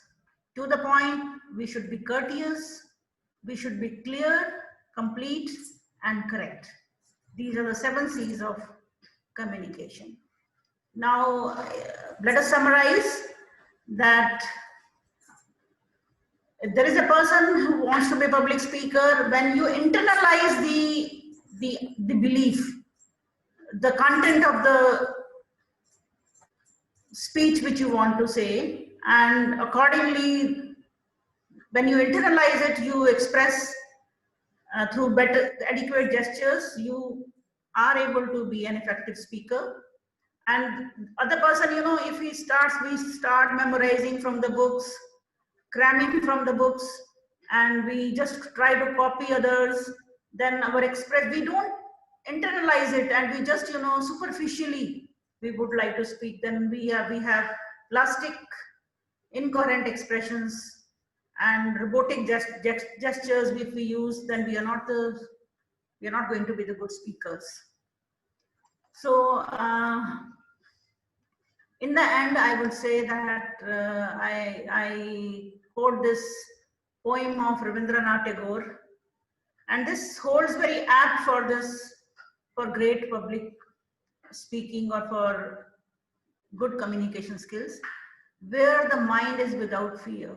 to the point. We should be courteous. We should be clear, complete, and correct. These are the 7 C's of communication. Now, let us summarize that if there is a person who wants to be a public speaker, when you internalize the belief, the content of the speech which you want to say, and accordingly, when you internalize it, you express through better, adequate gestures, you are able to be an effective speaker. And other person, if we start memorizing from the books, cramming from the books, and we just try to copy others, then we don't internalize it, and we just, superficially, we would like to speak. Then we have plastic, incoherent expressions and robotic gestures. If we use, then we are not going to be the good speakers. So in the end, I would say that I quote this poem of Rabindranath Tagore, and this holds very apt for great public speaking or for good communication skills. Where the mind is without fear.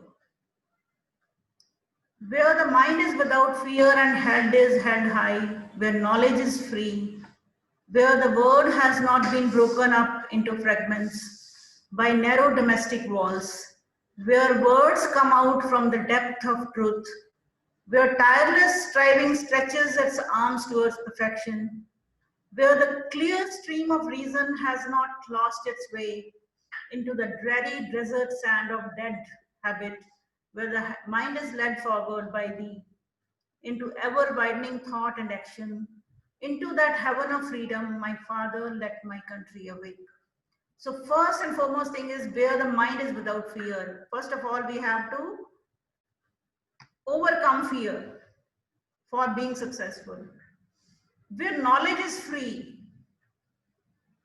Where the mind is without fear and head is held high, where knowledge is free, where the word has not been broken up into fragments by narrow domestic walls, where words come out from the depth of truth, where tireless striving stretches its arms towards perfection, where the clear stream of reason has not lost its way into the dreary desert sand of dead habit, where the mind is led forward by thee into ever widening thought and action, into that heaven of freedom, my Father, let my country awake. So first and foremost thing is where the mind is without fear. First of all, we have to overcome fear for being successful. Where knowledge is free,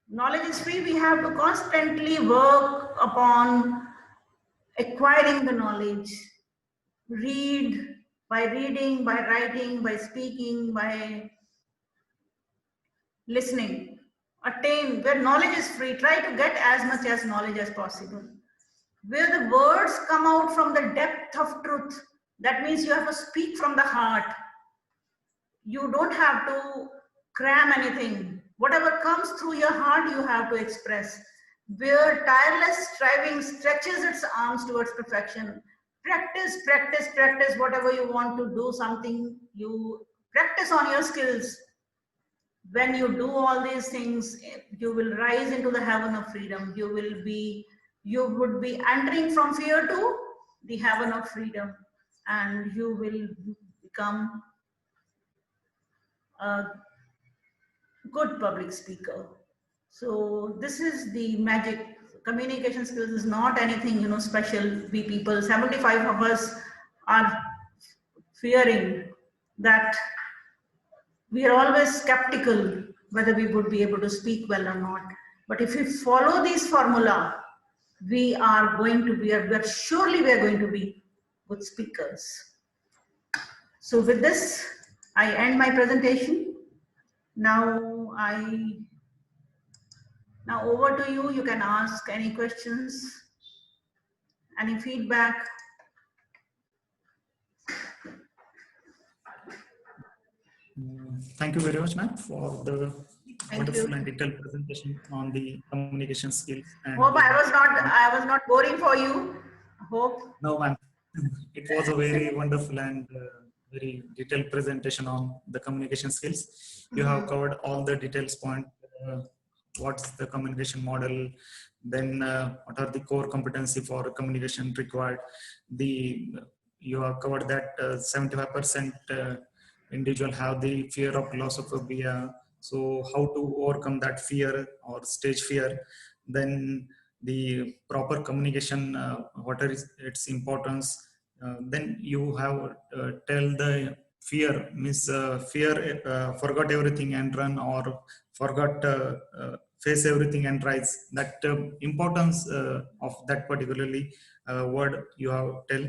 we have to constantly work upon acquiring the knowledge. Read, by reading, by writing, by speaking, by listening. Attain, where knowledge is free, try to get as much as knowledge as possible. Where the words come out from the depth of truth, that means you have to speak from the heart. You don't have to cram anything. Whatever comes through your heart, you have to express. Where tireless striving stretches its arms towards perfection. practice, practice, practice. Whatever you want to do, something you practice on your skills. When you do all these things, you will rise into the heaven of freedom. You would be entering from fear to the heaven of freedom, and you will become a good public speaker. So this is the magic. Communication skills is not anything, you know, special. We people, 75 of us are fearing that we are always skeptical whether we would be able to speak well or not. But if we follow this formula, we are going to be, surely we are going to be good speakers. So with this, I end my presentation. Now over to you. You can ask any questions, any feedback. Thank you very much, ma'am, for the wonderful and detailed presentation on the communication skills. And hope I was not boring for you. Hope. No, ma'am. It was a very wonderful and very detailed presentation on the communication skills. You have covered all the details point. What's the communication model? Then what are the core competency for communication required? You have covered that 75% individual have the fear of glossophobia. So how to overcome that fear or stage fear? Then the proper communication, what is its importance? Then you have tell the fear means fear forgot everything and run, or forgot face everything and rise. That importance of that particularly word you have tell.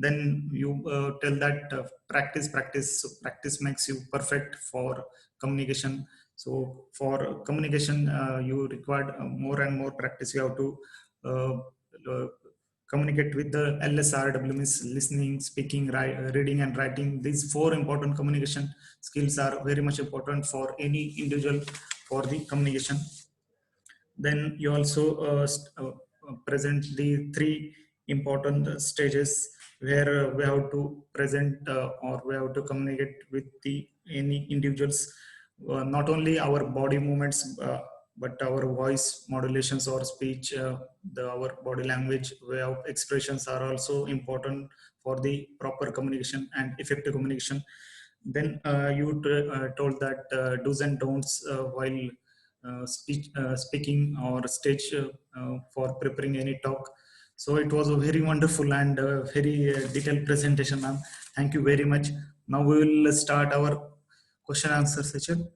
Then you tell that practice. So practice makes you perfect for communication. So for communication, you require more and more practice. You have to communicate with the LSRW, means listening, speaking, reading and writing. These 4 important communication skills are very much important for any individual for the communication. Then you also present the 3 important stages where we have to present or we have to communicate with any individuals, not only our body movements, but our voice modulations or speech, our body language way of expressions are also important for the proper communication and effective communication. Then you told that do's and don'ts while speaking or stage for preparing any talk. So it was a very wonderful and very detailed presentation, ma'am. Thank you very much. Now we will start our question answer session.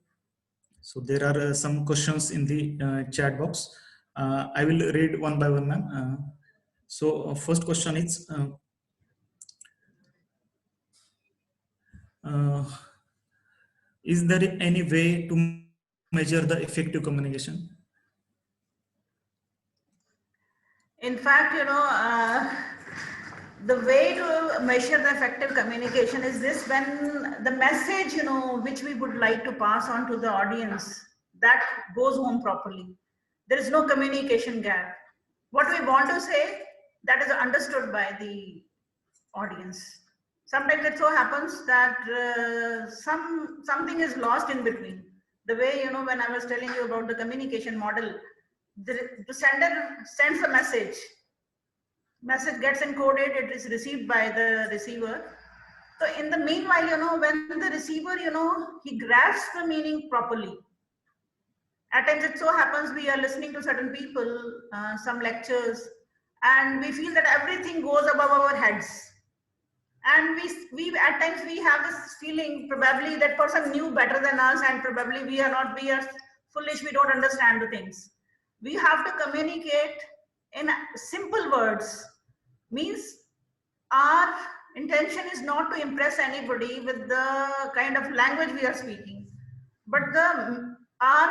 So there are some questions in the chat box. I will read one by one, ma'am. So first question is, is there any way to measure the effective communication? In fact, you know, the way to measure the effective communication is this: when the message, you know, which we would like to pass on to the audience, that goes home properly. There is no communication gap. What we want to say, that is understood by the audience. Sometimes it so happens that something is lost in between. The way, you know, when I was telling you about the communication model, the sender sends a message gets encoded, it is received by the receiver. So in the meanwhile, you know, when the receiver, you know, he grasps the meaning properly. At times it so happens we are listening to certain people, some lectures, and we feel that everything goes above our heads. And we at times we have this feeling, probably that person knew better than us, and probably we are foolish, we don't understand the things. We have to communicate in simple words. Means our intention is not to impress anybody with the kind of language we are speaking, but our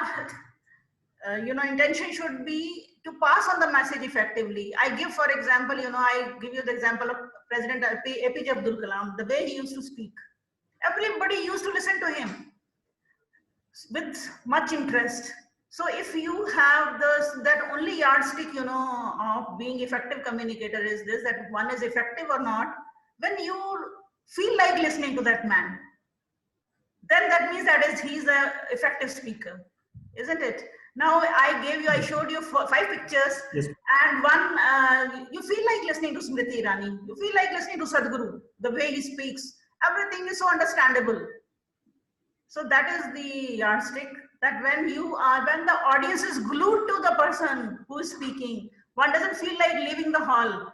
intention should be to pass on the message effectively. I give, for example, you know, I give you the example of President APJ Abdul Kalam, the way he used to speak. Everybody used to listen to him with much interest. So if you have that only yardstick, of being effective communicator is this, that one is effective or not, when you feel like listening to that man, then that means he's a effective speaker, isn't it? Now I showed you 5 pictures, Yes. and one, you feel like listening to Smriti Irani, you feel like listening to Sadhguru, the way he speaks, everything is so understandable. So that is the yardstick, that when the audience is glued to the person who is speaking, one doesn't feel like leaving the hall.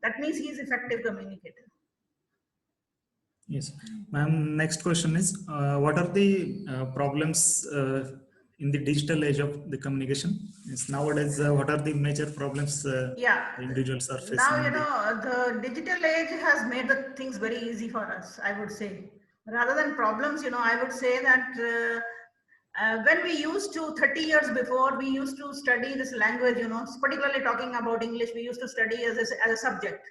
That means he is effective communicator. Yes, ma'am. Next question is, what are the problems in the digital age of the communication? Yes, nowadays, what are the major problems Yeah. individuals are facing? Now, the digital age has made the things very easy for us, I would say. Rather than problems, I would say that when we used to, 30 years before, we used to study this language, particularly talking about English, we used to study as a subject.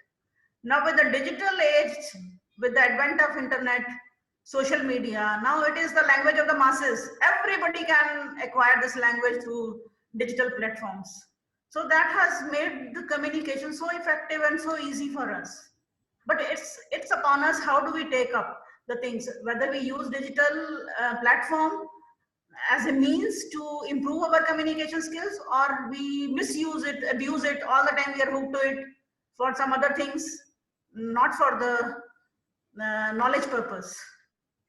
Now with the digital age, with the advent of internet, social media, now it is the language of the masses. Everybody can acquire this language through digital platforms. So that has made the communication so effective and so easy for us. But it's upon us, how do we take up the things, whether we use digital platform as a means to improve our communication skills, or we misuse it, abuse it, all the time we are hooked to it for some other things, not for the knowledge purpose.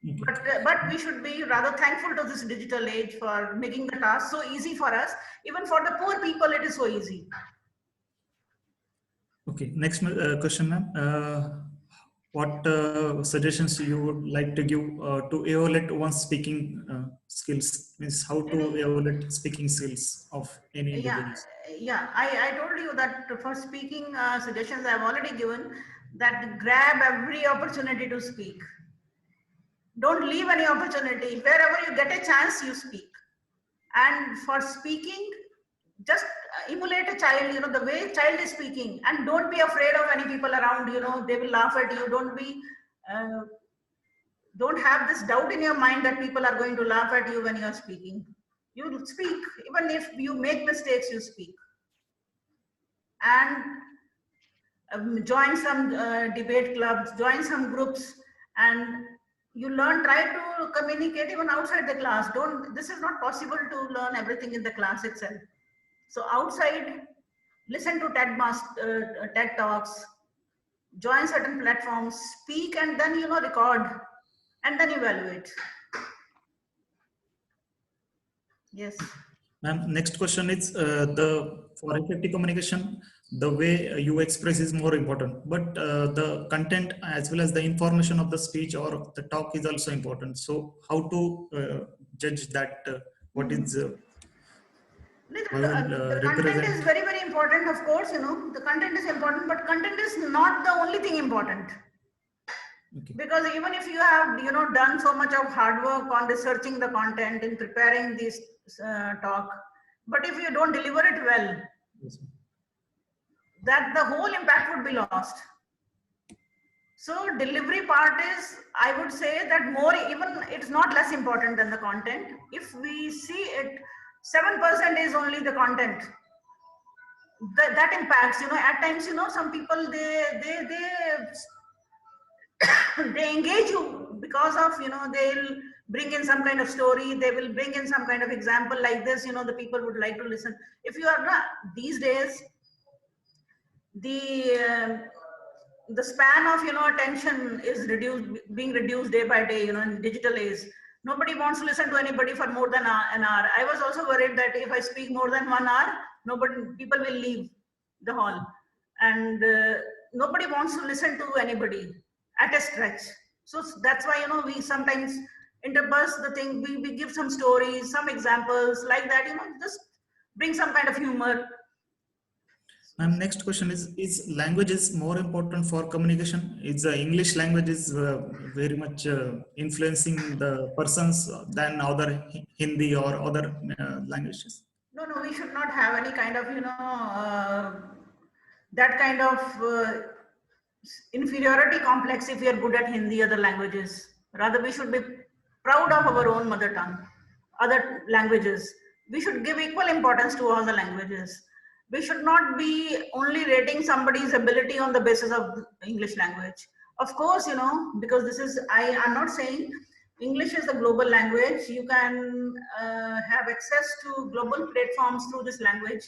But we should be rather thankful to this digital age for making the task so easy for us. Even for the poor people, it is so easy. Okay, next question, ma'am. What suggestions you would like to give to evaluate one's speaking skills? Means how to evaluate speaking skills of any individuals? Yeah. I told you that for speaking suggestions I've already given, that grab every opportunity to speak. Don't leave any opportunity. Wherever you get a chance, you speak. And for speaking, just emulate a child, the way child is speaking, and don't be afraid of any people around, they will laugh at you. Don't have this doubt in your mind that people are going to laugh at you when you are speaking. You speak, even if you make mistakes, you speak. And join some debate clubs, join some groups, and you try to communicate even outside the class. This is not possible to learn everything in the class itself. So outside, listen to TED Talks, join certain platforms, speak, and then, record, and then evaluate. Yes. Ma'am, next question is for effective communication, the way you express is more important, but the content as well as the information of the speech or the talk is also important. So how to judge that what is the content is very, very important, of course, the content is important, but content is not the only thing important. Okay. Because even if you have, done so much of hard work on researching the content and preparing this talk, but if you don't deliver it well, yes, that the whole impact would be lost. So delivery part is, I would say that it's not less important than the content. If we see it, 7% is only the content. That impacts, at times, some people, they engage you because of, they'll bring in some kind of story, they will bring in some kind of example like this, the people would like to listen. If you are not, these days, the span of, attention is being reduced day by day, in digital age. Nobody wants to listen to anybody for more than an hour. I was also worried that if I speak more than 1 hour, people will leave the hall. And nobody wants to listen to anybody at a stretch. So that's why, we sometimes interbust the thing. We give some stories, some examples like that, just bring some kind of humor. And next question is language is more important for communication? Is the English language is very much influencing the persons than other Hindi or other languages? No, we should not have any kind of, that kind of inferiority complex if we are good at Hindi, other languages. Rather, we should be proud of our own mother tongue, other languages. we should give equal importance to all the languages. We should not be only rating somebody's ability on the basis of English language. Of course, because this is, I'm not saying English is a global language. You can have access to global platforms through this language.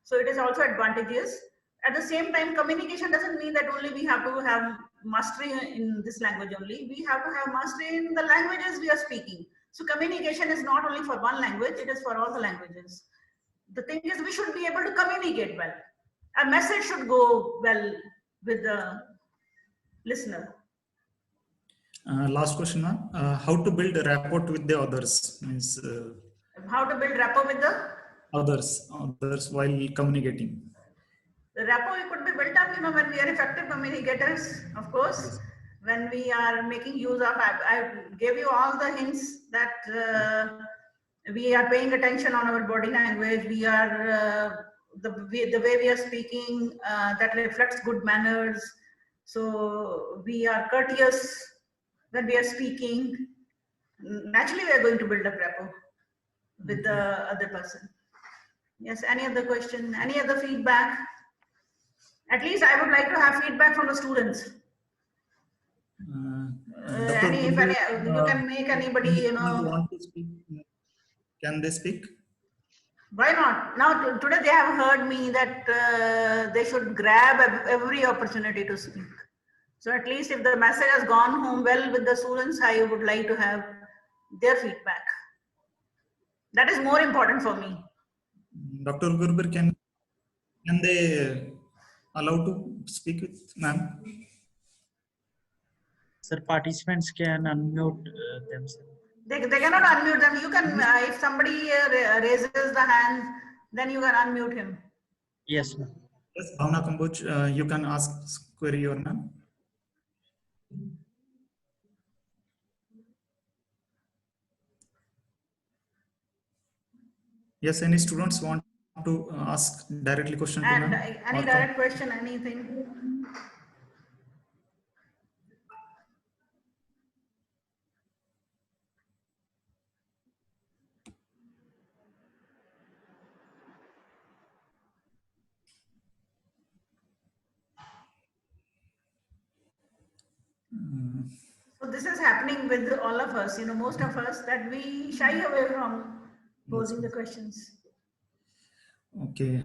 So it is also advantageous. At the same time, communication doesn't mean that only we have to have mastery in this language only. We have to have mastery in the languages we are speaking. So communication is not only for one language, it is for all the languages. The thing is, we should be able to communicate well. Our message should go well with the listener. Last question, ma'am. How to build a rapport with the others? Means how to build rapport with the others while communicating. The rapport could be built up, when we are effective communicators, of course. When we are making use of, I gave you all the hints that we are paying attention on our body language. We are the way we are speaking that reflects good manners. So we are courteous when we are speaking. Naturally, we are going to build up rapport with the other person. Yes. Any other question? Any other feedback? At least I would like to have feedback from the students. You can make anybody, want to speak. Can they speak? Why not? Now, today they have heard me that they should grab every opportunity to speak. So at least if the message has gone home well with the students, I would like to have their feedback. That is more important for me. Dr. Gurbir, can they allow to speak with ma'am? Sir, participants can unmute themselves. They cannot unmute them. You can, if somebody raises the hand, then you can unmute him. Yes, ma'am. Yes, Bhavna Kamboj, you can ask query your ma'am. Yes, any students want to ask directly question to And ma'am? any direct question, anything? So this is happening with all of us, most of us, that we shy away from posing the questions. Okay.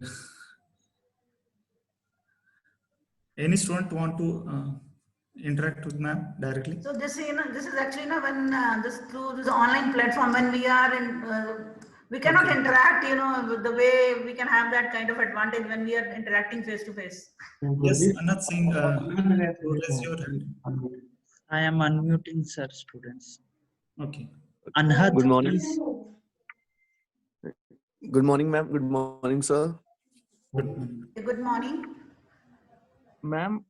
Any student want to interact with ma'am directly? So this, this is actually, when through this online platform, when we are in, we cannot interact, with the way we can have that kind of advantage when we are interacting face to face. Yes, Anat Singh, raise your hand. I am unmuting, sir, students. Okay. Anhat, Good morning. please. Good morning, ma'am. Good morning, sir. Good morning. Ma'am,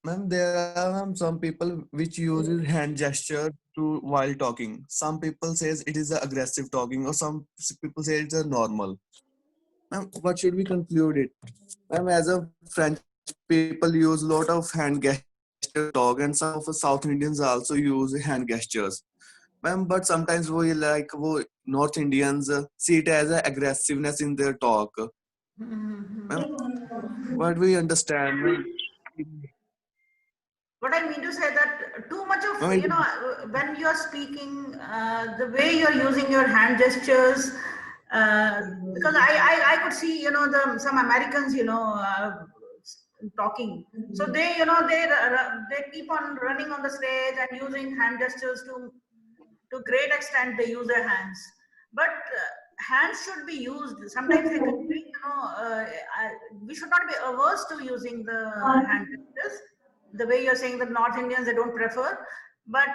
there are some people which uses hand gesture to while talking. Some people says it is a aggressive talking, or some people say it's a normal. Ma'am, what should we conclude it? Ma'am, as a French people use a lot of hand gesture to talk, and some of the South Indians also use hand gestures. Ma'am, but sometimes we North Indians see it as a aggressiveness in their talk. Ma'am, what we understand, ma'am? What I mean to say that too much of, when you are speaking, the way you are using your hand gestures, because I could see, some Americans, talking. So they, they keep on running on the stage and using hand gestures to great extent. They use their hands, but hands should be used. Sometimes they can be, we should not be averse to using the hand gestures. The way you're saying that North Indians, they don't prefer, but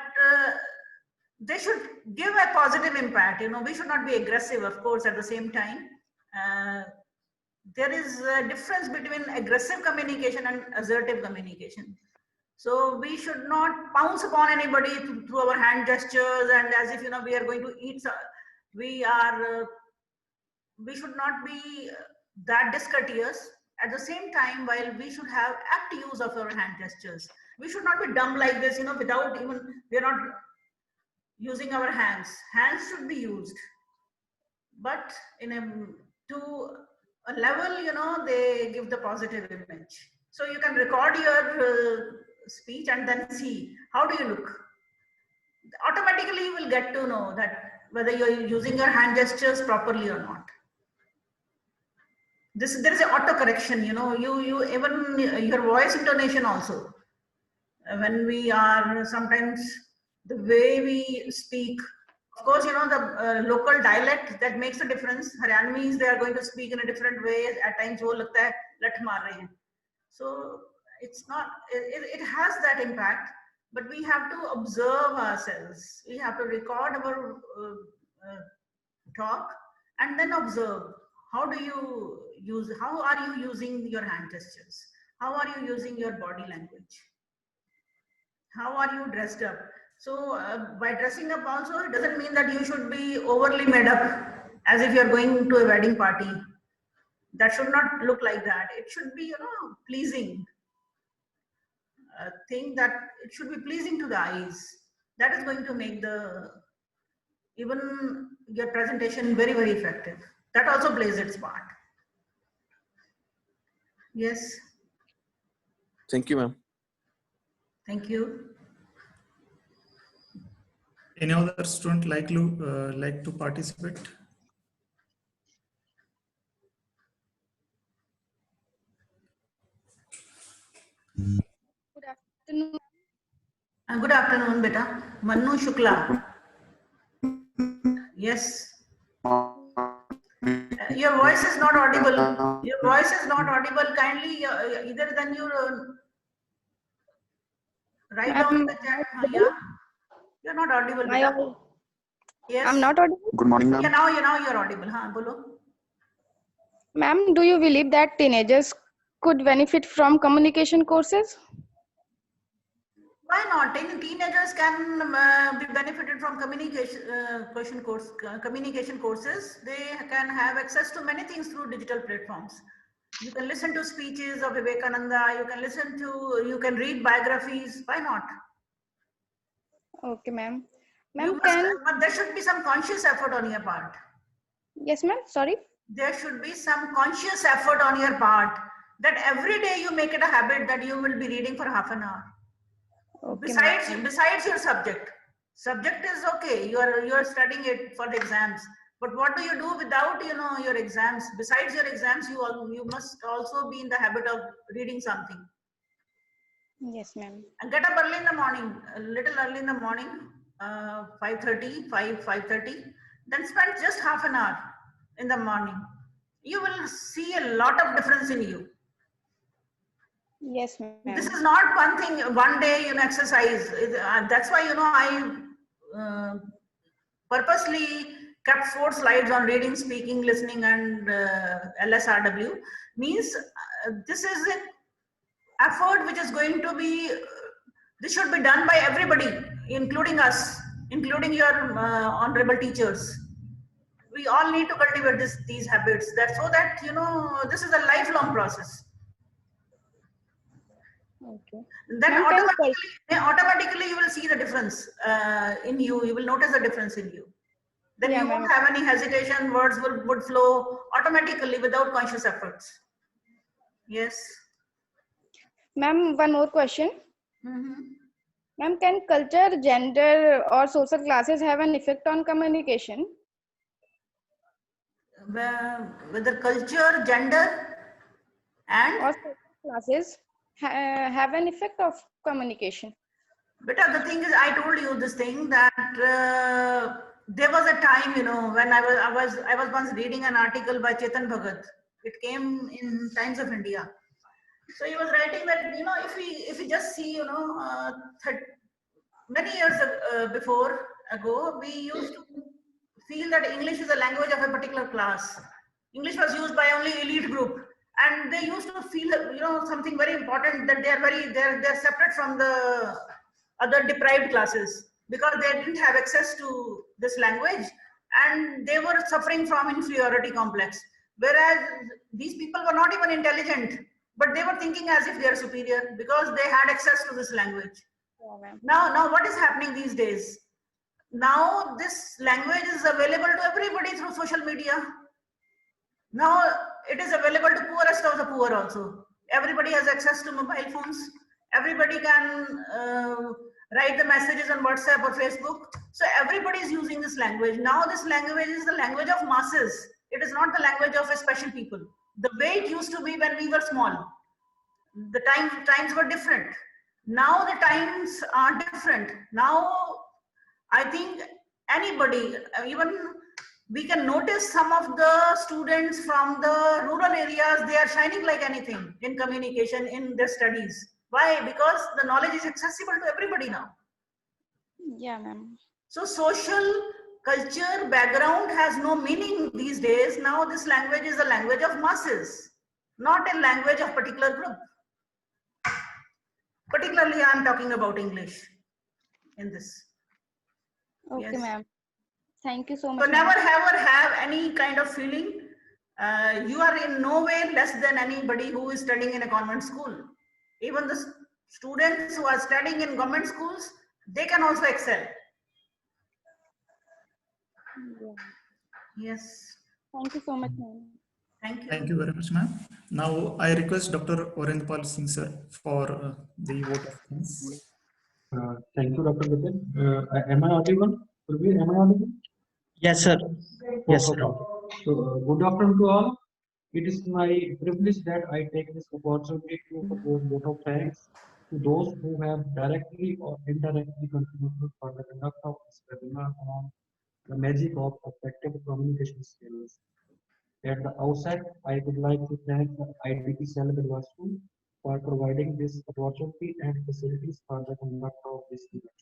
they should give a positive impact. We should not be aggressive, of course, at the same time. There is a difference between aggressive communication and assertive communication. So we should not pounce upon anybody through our hand gestures and as if, we are going to eat. We should not be that discourteous. At the same time, while we should have apt use of our hand gestures, we should not be dumb like this, without even, we are not using our hands. Hands should be used. but to a level, you know, they give the positive image. So you can record your speech and then see how do you look. Automatically you will get to know that whether you're using your hand gestures properly or not. There is an auto correction, you know, you even your voice intonation also. When we are sometimes the way we speak, of course, you know, the local dialect that makes a difference. Haryanvis, they are going to speak in a different way. At times, wo lagta hai lat maar rahe hain. So it's not. It has that impact, but we have to observe ourselves. We have to record our talk and then observe. How do you use? How are you using your hand gestures? How are you using your body language? How are you dressed up? So by dressing up also, it doesn't mean that you should be overly made up as if you're going to a wedding party. That should not look like that. It should be, you know, pleasing. Thing that it should be pleasing to the eyes. That is going to make even your presentation very, very effective. That also plays its part. Yes. Thank you, ma'am. Thank you. Any other student like to participate? Good afternoon. Good afternoon, beta. Manu Shukla. Yes. Your voice is not audible. Your voice is not audible. Kindly either then you write down in the chat. Yeah. You're not audible. Beta. Yes. I'm not audible. Good morning, ma'am. Yeah, now you're audible. Haan, bolo. Ma'am, do you believe that teenagers could benefit from communication courses? Why not? Teenagers can be benefited from communication courses. They can have access to many things through digital platforms. You can listen to speeches of Vivekananda. You can read biographies. Why not? Okay, ma'am. But there should be some conscious effort on your part. Yes, ma'am. Sorry. There should be some conscious effort on your part that every day you make it a habit that you will be reading for half an hour. Okay, besides your subject is okay. You are studying it for the exams. But what do you do without, you know, your exams? Besides your exams, you must also be in the habit of reading something. Yes, ma'am. And get up early in the morning, a little early in the morning, 5:30. Then spend just half an hour in the morning. You will see a lot of difference in you. Yes, ma'am. This is not one thing, one day, you know, exercise. That's why, you know, I purposely kept 4 slides on reading, speaking, listening, and LSRW. Means this is an effort which is going to be, this should be done by everybody, including us, including your honorable teachers. We all need to cultivate these habits. So that, you know, this is a lifelong process. Okay. Then automatically you will see the difference in you. You will notice the difference in you. Then you won't have any hesitation. Words would flow automatically without conscious efforts. Yes. Ma'am, one more question. Ma'am, can culture, gender, or social classes have an effect on communication? Whether culture, gender, and or social classes have an effect of communication. But the thing is, I told you this thing that there was a time, you know, when I was once reading an article by Chetan Bhagat. It came in Times of India. So he was writing that, you know, if we just see, you know, many years ago, we used to feel that English is a language of a particular class. English was used by only elite group. And they used to feel, you know, something very important, that they're separate from the other deprived classes because they didn't have access to this language and they were suffering from inferiority complex. Whereas these people were not even intelligent, but they were thinking as if they are superior because they had access to this language. Now what is happening these days? now this language is available to everybody through social media. Now it is available to poorest of the poor also. Everybody has access to mobile phones. Everybody can write the messages on WhatsApp or Facebook. So everybody is using this language. Now this language is the language of masses. It is not the language of a special people. The way it used to be when we were small. The times were different. Now the times are different. Now I think anybody, even we can notice some of the students from the rural areas, they are shining like anything in communication, in their studies. Why? Because the knowledge is accessible to everybody now. Yeah, ma'am. So social culture background has no meaning these days. Now this language is a language of masses, not a language of particular group. Particularly, I am talking about English in this. Okay, Yes. ma'am. Thank you so much. So never ever have any kind of feeling. You are in no way less than anybody who is studying in a convent school. Even the students who are studying in government schools, they can also excel. Yeah. Yes. Thank you so much, ma'am. Thank you. Thank you very much, ma'am. Now I request Dr. Orendpal Singh sir for the vote of thanks. Thank you, Dr. Vipin. Am I audible? Am I audible? Yes, sir. Yes, sir. Okay. So, good afternoon to all. It is my privilege that I take this opportunity to propose vote of thanks to those who have directly or indirectly contributed for the conduct of this webinar on the magic of effective communication skills. At the outset, I would like to thank the IDP Cell School for providing this opportunity and facilities for the conduct of this event.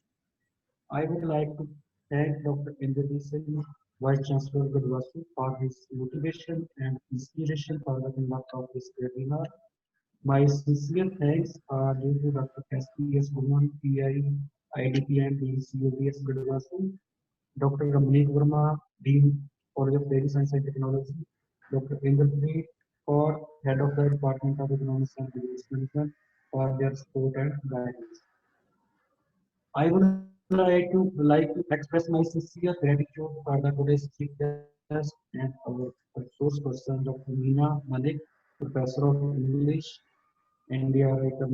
I would like to thank Dr. Indrajit Singh, Vice Chancellor Gurvastu, for his motivation and inspiration for the conduct of this webinar. My sincere thanks are due to Dr. S.P.S. Burman, PI, IDP and Dean COBS Gurvastu, Dr. Ramneek Verma, Dean College of Dairy Science and Technology, Dr. Indrajit for Head of the Department of Economics and Business Management for their support and guidance. I would like to express my sincere gratitude for the today's chief guest and our resource person, Dr. Meena Malik, Professor of English, India Writer,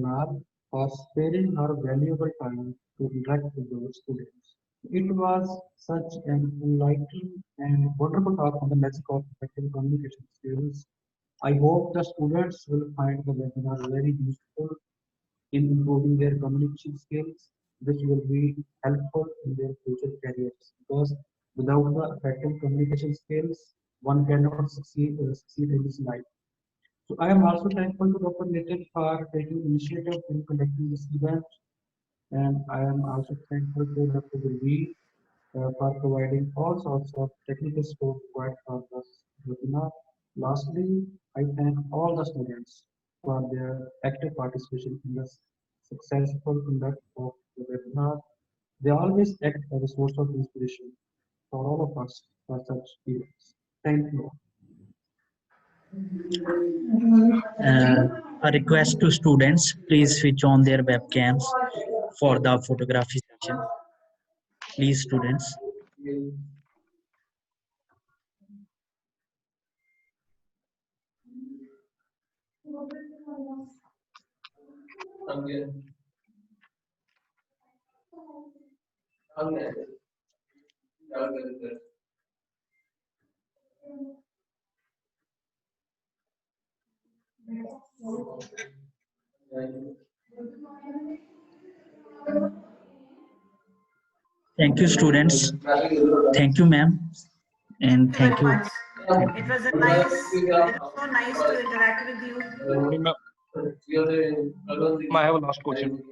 for sparing her valuable time to interact with our students. It was such an enlightening and wonderful talk on the magic of effective communication skills. I hope the students will find the webinar very useful in improving their communication skills, which will be helpful in their future careers. Because without the effective communication skills, one cannot succeed in this life. So I am also thankful to Dr. Nitin for taking initiative in conducting this event, and I am also thankful to Dr. Gurveer for providing all sorts of technical support required for this webinar. Lastly, I thank all the students for their active participation in the successful conduct of the webinar. They always act as a source of inspiration for all of us for such events. Thank you. A request to students, please switch on their webcams for the photography session. Please, students. Thank you, students. Thank you, ma'am. And thank you. Much. It was a nice, it was so nice to interact with you. I have a last question.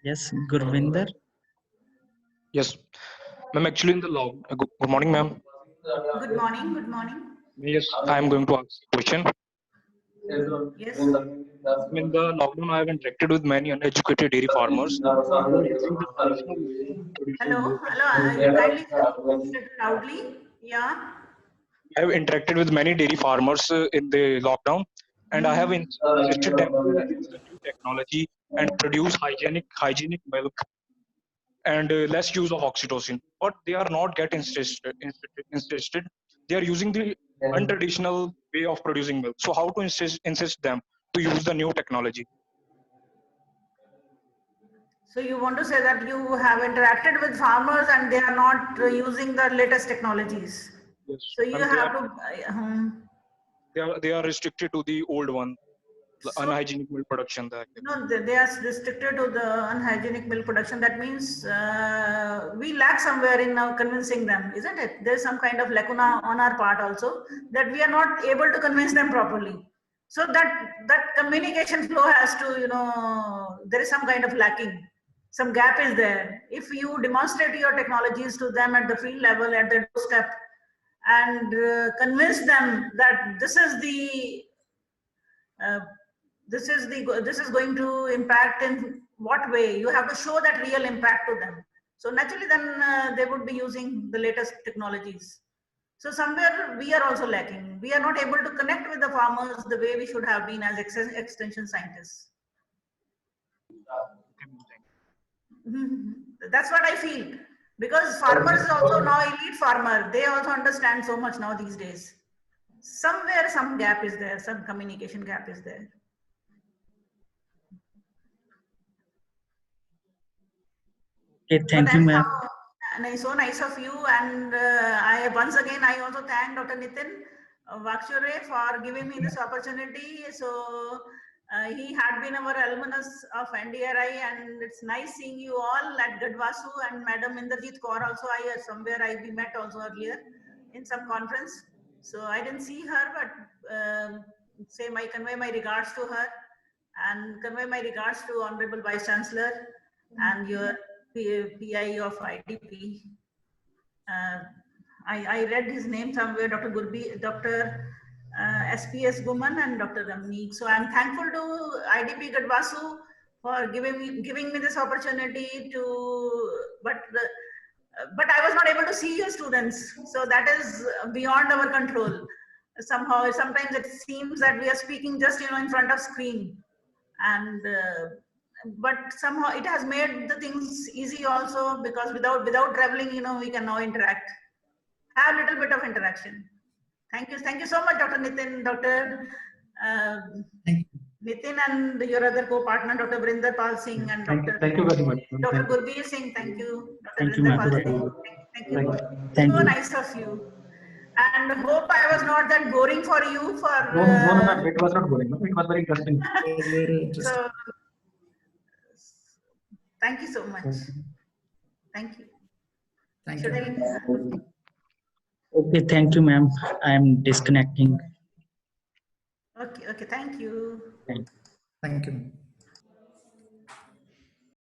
Yes, Gurvinder. Yes, ma'am. Actually, in the log. Good morning, ma'am. Good morning. Good morning. Yes, I am going to ask a question. Yes. In the lockdown, I have interacted with many uneducated dairy farmers. Hello. Hello. You kindly speak loudly. Yeah. I have interacted with many dairy farmers in the lockdown, and I have insisted them to use the new technology and produce hygienic milk and less use of oxytocin. But they are not getting insisted. They are using the untraditional way of producing milk. So how to insist them to use the new technology? So you want to say that you have interacted with farmers and they are not using the latest technologies. Yes. So you have to. They are restricted to the old one, the So, unhygienic milk production. no, they are restricted to the unhygienic milk production. That means we lack somewhere in now convincing them, isn't it? There's some kind of lacuna on our part also that we are not able to convince them properly. So that communication flow has to, there is some kind of lacking. Some gap is there. If you demonstrate your technologies to them at the field level, at the doorstep, and convince them that this is going to impact in what way, you have to show that real impact to them. So naturally then they would be using the latest technologies. So somewhere we are also lacking. We are not able to connect with the farmers the way we should have been as extension scientists. That's what I feel. Because farmers also now elite farmer. They also understand so much now these days. Somewhere some gap is there. Some communication gap is there. Okay, thank you, ma'am. And it's so nice of you. And I also thank Dr. Nitin Vakshure for giving me this opportunity. So he had been our alumnus of NDRI, and it's nice seeing you all at Gadwasu, and Madam Inderjeet Kaur also. We met also earlier in some conference. So I didn't see her, but convey my regards to her, and convey my regards to Honorable Vice Chancellor and your PI of IDP. I read his name somewhere, Dr. Gurbi, Dr. SPS Guman and Dr. Ramneek. So I'm thankful to IDP Gadwasu for giving me this opportunity to, but I was not able to see your students. So that is beyond our control. Sometimes it seems that we are speaking just in front of screen, and but somehow it has made the things easy also, because without traveling, we can now interact, have a little bit of interaction. Thank you so much, Dr. Nitin, Dr. Nitin, and your other co-partner, Dr. Vrinder Pal Singh, and Dr. Thank you very much. Dr. Gurbir Singh. Thank you, Dr. Thank you, Vrinder ma'am. Pal Singh. Thank you. Thank So you. nice of you. And hope I was not that boring for you. No, ma'am, it was not boring. It was very interesting. Very interesting. So, thank you so much. Thank you. Thank Should you. Okay, thank you, ma'am. I'm disconnecting. Okay, thank you. Thank you. Thank you.